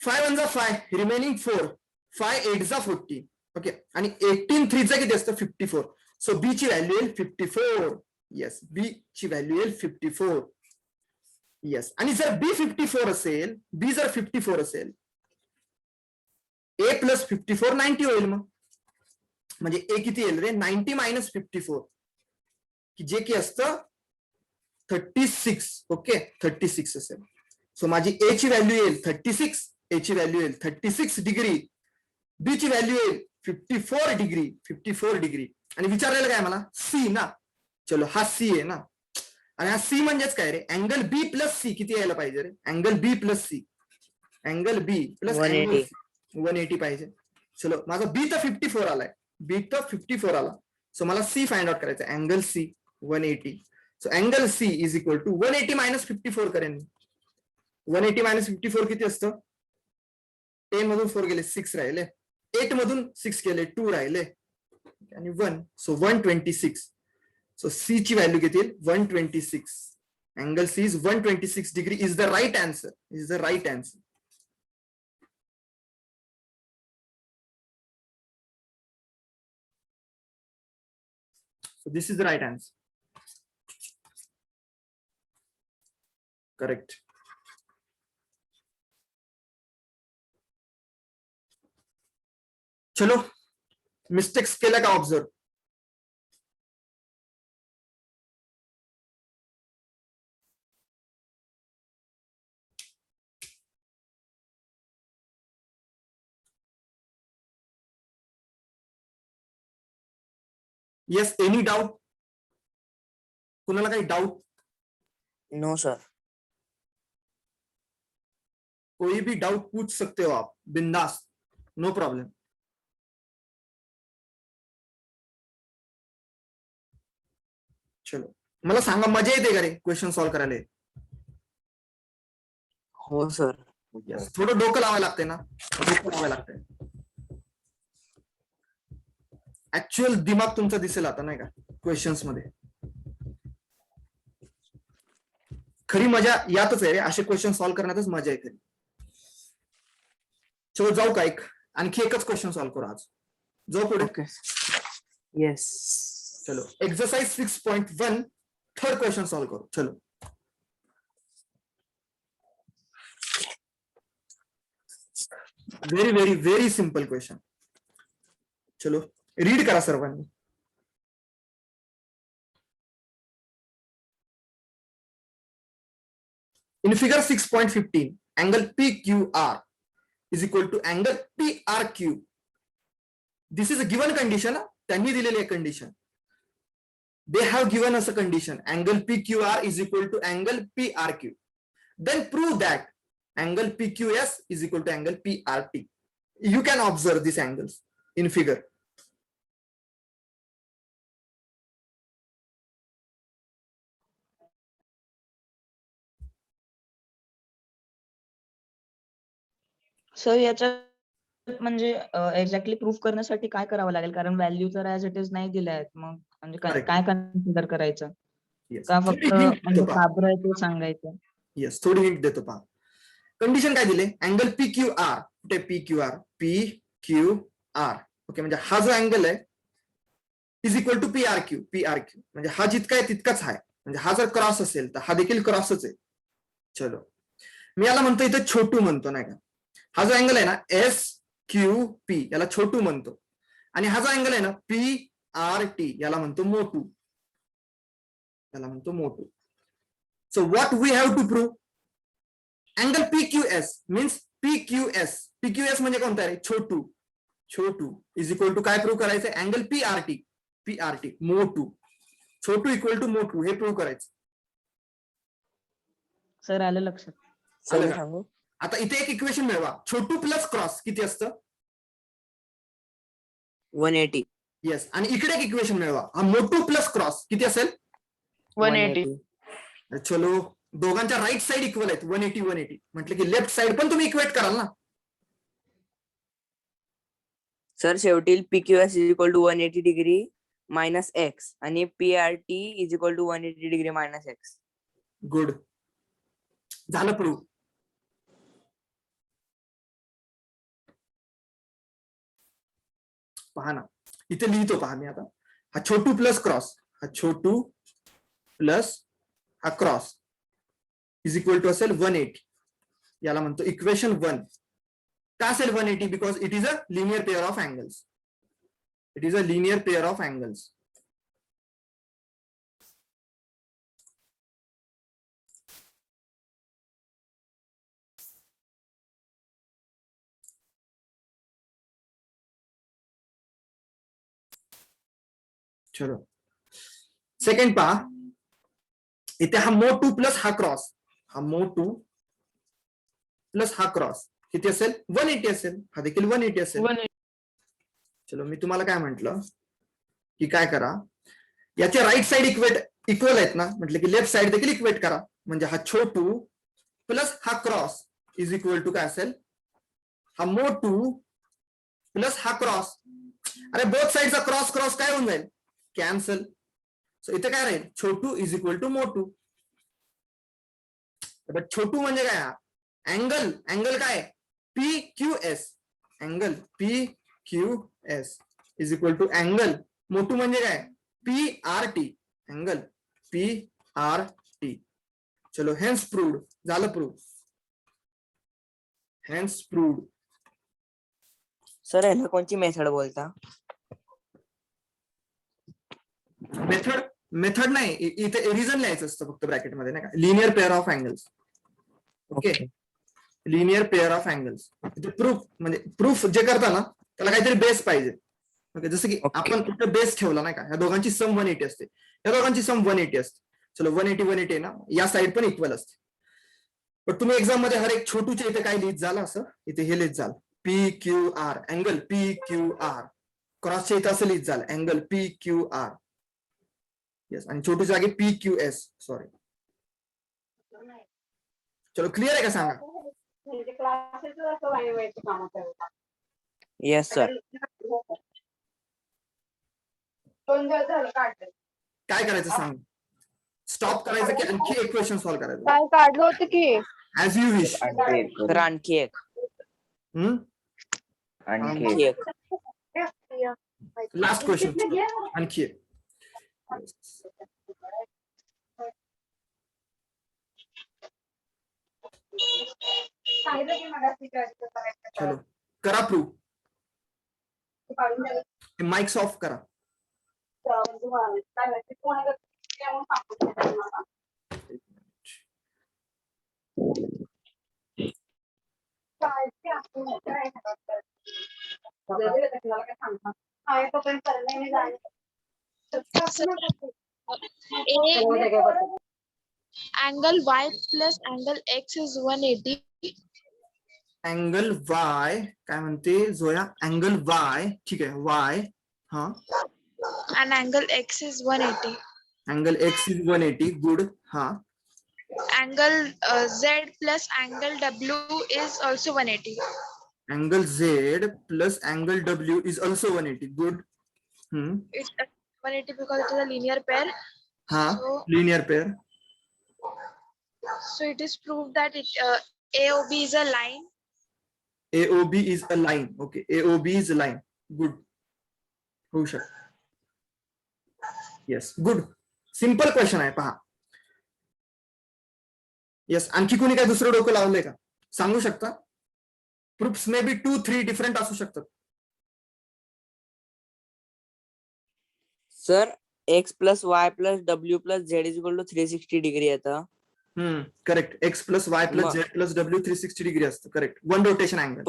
5 1 जा 5, रिमेनिंग 4, 5 8 जा 40. ओके, आणि 18 3 चा किती असतं? 54. सो B ची व्हॅल्यू येईल 54. येस, B ची व्हॅल्यू येईल 54. येस, आणि जर B 54 असेल, B जर 54 असेल, A प्लस 54 90 होईल. मग म्हणजे A किती येईल रे? 90 - 54, की जे की असतं 36. ओके 36 असेल. सो माझी ए ची व्हॅल्यू येईल 36, ए ची व्हॅल्यू येईल 36 डिग्री, बी ची व्हॅल्यू येईल 54 डिग्री, 54 डिग्री. आणि विचारलेलं काय मला सी ना. चलो हा सी आहे ना, आणि हा सी म्हणजेच काय रे, अँगल बी प्लस सी किती यायला पाहिजे रे, अँगल बी प्लस सी, अँगल बी प्लस 180. 180 पाहिजे. चलो माझा बी तर 54 आलाय, बी तर 54 आला. सो मला सी फाइंड आउट करायचं, angle C 180. So angle C is equal to 180 minus 54 करेन. 180 मायनस 54 किती असतं, 10 मधून 4 गेले 6 राहिले, 8 मधून 6 गेले 2 राहिले आणि 1. सो 126. सो सी ची व्हॅल्यू किती येईल 126. Angle C is 126 degree is the right answer, is the right answer. So this is the right answer. Correct. चलो मिस्टेक्स केल्या का ऑब्झर्व. येस एनी डाउट, कुणाला काही डाउट, नो सर. कोई भी डाउट पूछ सकते हो आप बिंदास, नो प्रॉब्लम. चलो मला सांगा मजा येते का रे क्वेश्चन सॉल्व्ह करायला. हो सर. Yes. थोडं डोकं लावायला लागतंय ना, डोकं लावायला लागतंय. ऍक्च्युअल दिमाग तुमचा दिसेल आता नाही का क्वेश्चन्स मध्ये. खरी मजा यातच आहे रे, असे क्वेश्चन सॉल्व्ह करण्यातच मजा आहे खरी. चलो जाऊ का, एक आणखी एकच क्वेश्चन सॉल्व्ह करू आज, जाऊ पुढे. ओके. येस. चलो एक्सरसाइज 6.1 थर्ड क्वेश्चन सॉल्व करो. चलो very very very simple question. चलो रीड करा सर्वांनी. In figure 6.15, angle PQR is equal to angle PRQ. This is a given condition. त्यांनी दिलेली आहे condition. They have given us a condition. Angle PQR is equal to angle PRQ. Then prove that angle PQS is equal to angle PRT. You can observe these angles in figure. Sir याच्यात म्हणजे exactly proof करण्यासाठी काय करावं लागेल, कारण value तर as it is नाही दिल्या आहेत, मग म्हणजे Correct. काय कन्सिडर करायचं Yes. का, फक्त थोडी hint म्हणजे देतो पहा. घाबरायचं सांगायचं. येस थोडी हिंट देतो पहा. कंडिशन काय दिले, अँगल PQR, कुठे PQR, PQR. ओके म्हणजे हा जो अँगल आहे is equal to PRQ. PRQ म्हणजे हा जितका आहे तितकाच आहे, म्हणजे हा जर क्रॉस असेल तर हा देखील क्रॉसच आहे. चलो मी याला म्हणतो इथे छोटू म्हणतो नाही का. हा जो अँगल आहे ना SQP याला छोटू म्हणतो, आणि हा जो अँगल आहे ना PRT याला म्हणतो मोटू, याला म्हणतो Motu. So what we have to prove, angle PQS means PQS म्हणजे कोणता आहे, Chhotu. Chhotu is equal to काय प्रूव्ह करायचं, angle PRT Motu. Chhotu equal to Motu हे प्रूव्ह करायचं. सर आलं लक्षात. आलं सर का? सांगू. आता इथे एक इक्वेशन मिळवा, छोटू प्लस क्रॉस किती असतं 180. येस, आणि इकडे एक इक्वेशन मिळवा, हा मोटू प्लस क्रॉस किती असेल 180. चलो दोघांच्या राईट साइड इक्वल आहेत 180 म्हटलं की लेफ्ट साइड पण तुम्ही इक्वेट कराल ना. सर शेवटी PQS is equal to 180 degree minus X आणि PRT is equal to 180 degree minus X. Good, झालं प्रूव्ह. पहा ना इथे लिहितो पहा मी आता, हा छोटू प्लस क्रॉस, हा छोटू प्लस हा क्रॉस इज इक्वल टू असेल 180. याला म्हणतो इक्वेशन 1. का असेल 180, because it is a linear pair of angles. It is a linear pair of angles. चलो सेकंड पहा, इथे हा मोटू प्लस हा क्रॉस, हा मोटू प्लस हा क्रॉस किती असेल 180 असेल, हा देखील 180 असेल. 180. चलो मी तुम्हाला काय म्हंटल की काय करा, याचे राईट साइड इक्वल आहेत ना, म्हटलं की लेफ्ट साइड देखील इक्वेट करा, म्हणजे हा छोटू प्लस हा क्रॉस इज इक्वल टू काय असेल, हा मोटू प्लस हा क्रॉस. अरे बोथ साइडचा क्रॉस क्रॉस काय होऊन जाईल, कॅन्सल. सो इथे काय राहील, Chhotu is equal to Motu. Chhotu म्हणजे काय, अँगल, अँगल काय P Q S, angle P Q S is equal to angle Motu म्हणजे काय P R T, angle P R T. चलो हेन्स प्रूव्ड, झालं प्रूव्ह, हेन्स प्रूव्ड. सर ह्याला कोणची मेथड बोलता? मेथड, मेथड नाही, इथे रिझन लिहायचं असतं फक्त ब्रॅकेटमध्ये, नाही का, linear pair of angles. Okay, linear pair of angles. Proof म्हणजे प्रूफ जे करता ना त्याला काहीतरी बेस पाहिजे. ओके, जसं की Okay. आपण फक्त बेस ठेवला नाही का, या दोघांची सम 180 असते, या दोघांची सम 180 असते. चलो 180 ना, या साइड पण इक्वल असते. पण तुम्ही एक्झाम मध्ये हर एक छोटूच्या इथे काय लिहित झालं, असं इथे हे लिहित झालं P Q R, angle P Q R. क्रॉसच्या इथं असं लिहित झालं angle P Q R. Yes, आणि छोटूच्या जागी पी क्यू एस, सॉरी. चलो क्लिअर आहे का सांगा. Yes sir. काय करायचं सांग, स्टॉप करायचं की आणखी एक क्वेश्चन सॉल्व्ह करायचं, काय काढलं होतं की ॲज यू विश. आणखी एक तर करू. आणखी एक, आणखी आणखी एक. एक. लास्ट क्वेश्चन, आणखी एक. चलो करा प्रूव्ह, माइक्स ऑफ करा. Angle y plus angle x is 180. Angle Y काय म्हणते जोया, अँगल वाय ठीक आहे, वाय हा, And angle x is 180. Angle x is 180, good हा. Angle z plus angle w is also 180. Angle z plus angle डब्ल्यू is also 180, good. It's 180 because it is a linear pair. हा, So, linear pair. so it is proved that AOB is a line. AOB is a line. Okay, AOB is a line. Good. होऊ शकत. Yes, good. Simple question आहे पहा. Yes, आणखी कोणी काय दुसरं डोकं लावलंय का, सांगू शकता. प्रूफ्स मे बी 2-3 डिफरंट असू शकतात. Sir X plus Y plus W plus Z is equal to 360 degree येतं. Correct, X plus Y plus मग- झेड प्लस डब्ल्यू 360 डिग्री असतं. Correct, one rotation angle.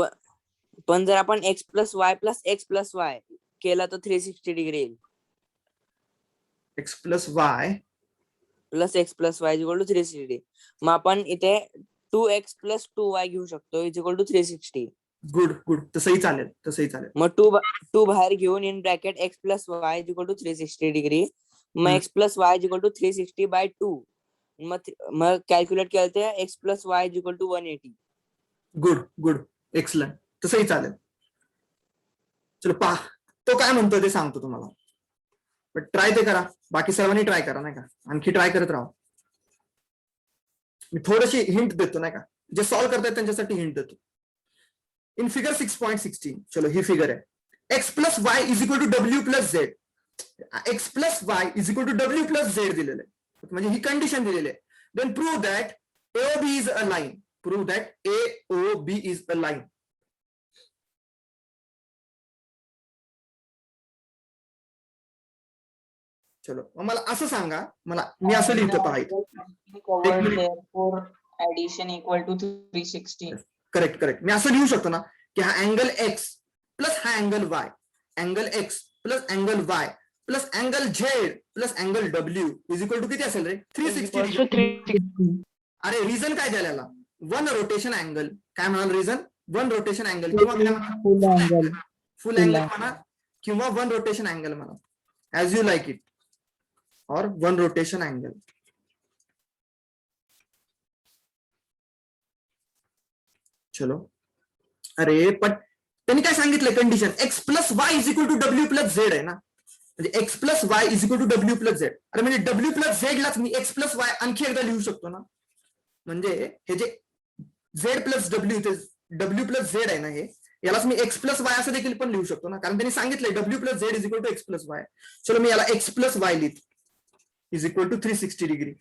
पण जर आपण एक्स प्लस वाय केला तर 360 डिग्री येईल. X plus Y plus x plus Y is equal to 360. मग आपण इथे 2x प्लस 2y घेऊ शकतो is equal to 360. Good good, तसंही चालेल, तसंही चालेल. मग 2 बाहेर घेऊन in bracket x plus Y is equal to 360 degree. मग x plus Y is equal to 360 by 2. मग कॅल्क्युलेट केलं ते x plus Y is equal to 180. Good good, excellent, तसंही चालेल. चलो पहा तो काय म्हणतो ते सांगतो तुम्हाला, पण ट्राय ते करा. बाकी सर्वांनी ट्राय करा नाही का, आणखी ट्राय करत राहा. मी थोडीशी हिंट देतो नाही का, जे सॉल्व्ह करतायत त्यांच्यासाठी हिंट देतो. इन फिगर 6.16, चलो ही फिगर आहे. X plus Y is equal to W plus Z. X plus Y is equal to W plus Z दिलेलं आहे, म्हणजे ही कंडिशन दिलेली आहे. Then prove that AOB is a line. Prove that AOB is a line. चलो मग मला असं सांगा, मी असं लिहितो पहा इथे. Addition equal to 360. Correct correct, मी असं लिहू शकतो ना की हा अँगल एक्स प्लस हा angle y, angle x plus angle y plus angle z plus angle डब्ल्यू इज इक्वल टू किती असेल रे? 360 equals to डिग्री. 360. अरे रिझन काय द्यायला? One rotation angle. काय म्हणाल रिझन? वन रोटेशन अँगल किंवा काय म्हणा? फुल अँगल. फुल Full अँगल angle. म्हणा किंवा वन रोटेशन अँगल म्हणा, ऍज यू लाईक इट, और वन रोटेशन अँगल. चलो. अरे पण त्यांनी काय सांगितलंय condition? X plus Y is equal to W plus Z आहे ना, म्हणजे x plus Y is equal to W plus Z. अरे म्हणजे डब्ल्यू प्लस झेड लाच मी एक्स प्लस वाय आणखी एकदा लिहू शकतो ना. म्हणजे हे जे झेड प्लस डब्ल्यू ते डब्ल्यू प्लस झेड आहे ना, हे यालाच मी एक्स प्लस वाय असं देखील पण लिहू शकतो ना, कारण त्यांनी सांगितलंय W plus Z is equal to x plus Y. चलो मी याला एक्स प्लस वाय लिहित इज इक्वल टू 360 डिग्री.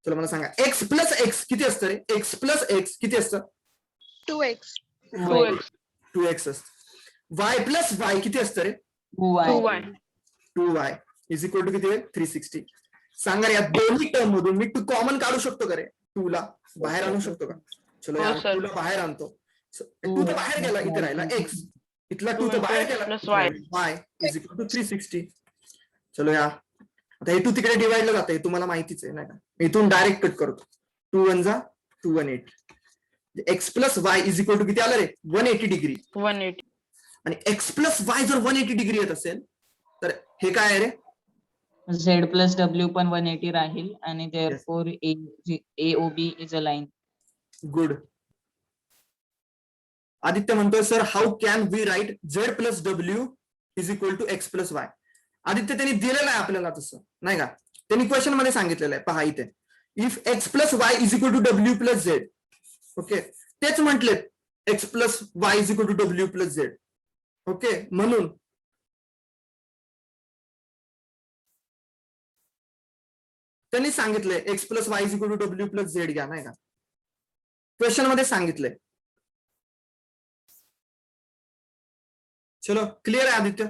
चलो मला सांगा एक्स प्लस एक्स किती असतं रे? एक्स प्लस एक्स किती असतं? 2x. 2x. 2x असतं. वाय प्लस वाय किती असतं रे? 2y. 2y is equal to किती होईल? 360. सांगा रे, या दोन्ही टर्म मधून मी 2 कॉमन काढू शकतो का रे? 2 ला बाहेर आणू शकतो का? चलो हो, यार सर. 2 ला बाहेर आणतो. 2 तर बाहेर गेला, इथे राहिला x. इथला 2 तर 2 बाहेर into गेला, x plus y. y is equal to 360. चलो या आता हे 2 तिकडे डिवाइडला जातं, हे तुम्हाला माहितीच आहे नाही का. इथून डायरेक्ट कट करतो. 2 1 जा 2 1 8. X plus Y is equal to किती आलं रे? 180 डिग्री. 180. आणि एक्स प्लस वाय जर 180 डिग्री येत असेल तर हे काय आहे रे? झेड प्लस डब्ल्यू पण 180 राहील आणि therefore AOB is a line. Good. Aditya म्हणतोय sir how can we write Z plus डब्ल्यू is equal to x plus y. Aditya त्यांनी दिलेलं आहे आपल्याला तसं नाही का, त्यांनी क्वेश्चन मध्ये सांगितलेलं आहे पहा इथे. If X plus Y is equal to W plus Z. Okay, तेच म्हटले X plus Y is equal to W plus Z. Okay, म्हणून त्यांनी सांगितलंय X plus Y is equal to W plus Z घ्या नाही का, क्वेश्चन मध्ये सांगितलंय. चलो क्लिअर आहे आदित्य?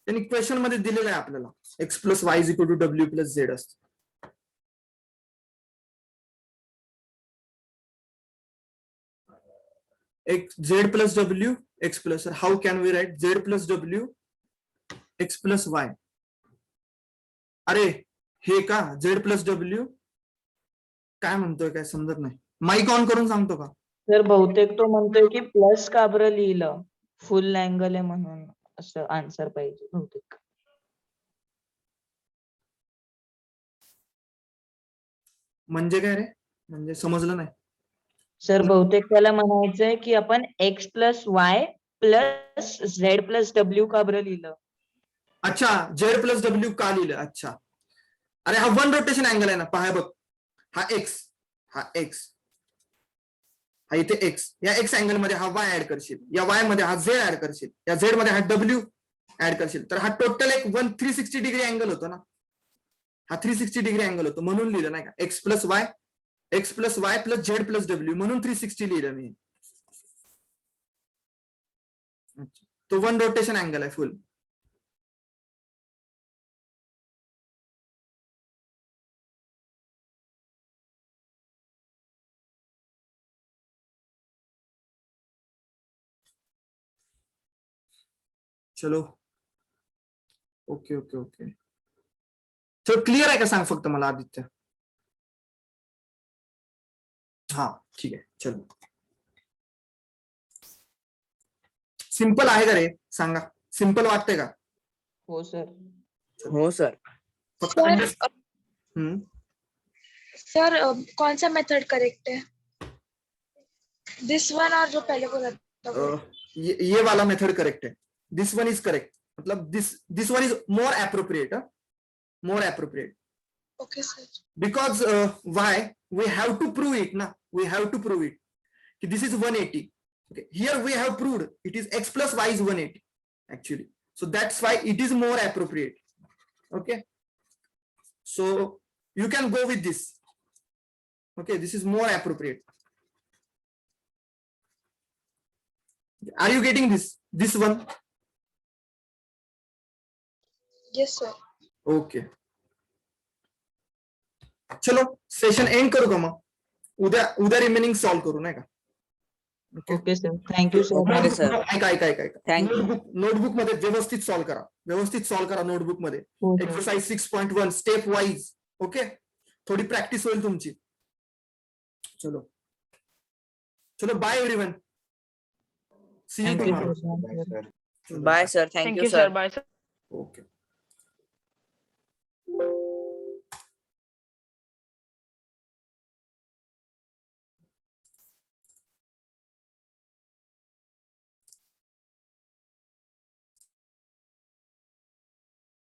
त्यांनी क्वेश्चन मध्ये दिलेलं आहे आपल्याला X plus Y is equal to W plus Z असतं. X Z plus W X plus, how can we write Z plus W X plus Y. अरे हे का झेड प्लस डब्ल्यू काय म्हणतोय, काय समजत नाही. माईक ऑन करून सांगतो का? तर बहुतेक तो म्हणतोय की प्लस का बरं लिहिलं, फुल अँगल आहे म्हणून असं आन्सर पाहिजे बहुतेक. म्हणजे काय रे? म्हणजे समजलं नाही. सर बहुतेक त्याला म्हणायचंय की आपण x plus Y plus Z plus W का बरं लिहिलं. अच्छा, झेड प्लस डब्ल्यू का लिहिलं? अच्छा, अरे हा वन रोटेशन अँगल आहे ना, पहा बघ, हा एक्स, हा एक्स, हा इथे एक्स, या एक्स अँगल मध्ये हा वाय ऍड करशील, या वाय मध्ये हा झेड ऍड करशील, या झेड मध्ये हा डब्ल्यू ऍड करशील, तर हा टोटल एक 360 डिग्री अँगल होतो ना, हा 360 डिग्री अँगल होतो, म्हणून लिहिलं नाही का x plus Y plus Z plus W, म्हणून 360 लिहिलं मी. तो वन रोटेशन अँगल आहे फुल. चलो ओके ओके ओके, चलो क्लिअर आहे का सांग फक्त मला आदित्य. हा ठीक आहे, चलो सिंपल आहे का रे? सांगा, सिंपल वाटतंय का? हो सर. हो सर. फक्त सर हम्म, सर कौन सा मेथड करेक्ट है, दिस वन और जो पहले बोला था वो? ये वाला मेथड करेक्ट है. दिस वन इज करेक्ट, मतलब this one is more appropriate, more appropriate. Okay sir. Because why? We have to prove it na, we have to prove it. This is 180. Okay, here we have proved it is x plus y is 180 actually, so that's why it is more appropriate. Okay, so you can go with this. Okay, this is more appropriate. Are you getting this one? Yes sir. Okay. चलो session end करू का मग? उद्या remaining solve करू नाही का? Okay sir, thank you sir. Okay, sir. ऐका Thank you. Notebook मध्ये व्यवस्थित सॉल्व करा नोटबुक मध्ये. हो, sir. Exercise 6.1 stepwise. Okay, थोडी प्रॅक्टिस होईल तुमची. चलो bye everyone. See you Thank you, tomorrow. sir. Bye, sir. Thank Thank you, you, sir. sir. Bye, sir. Okay.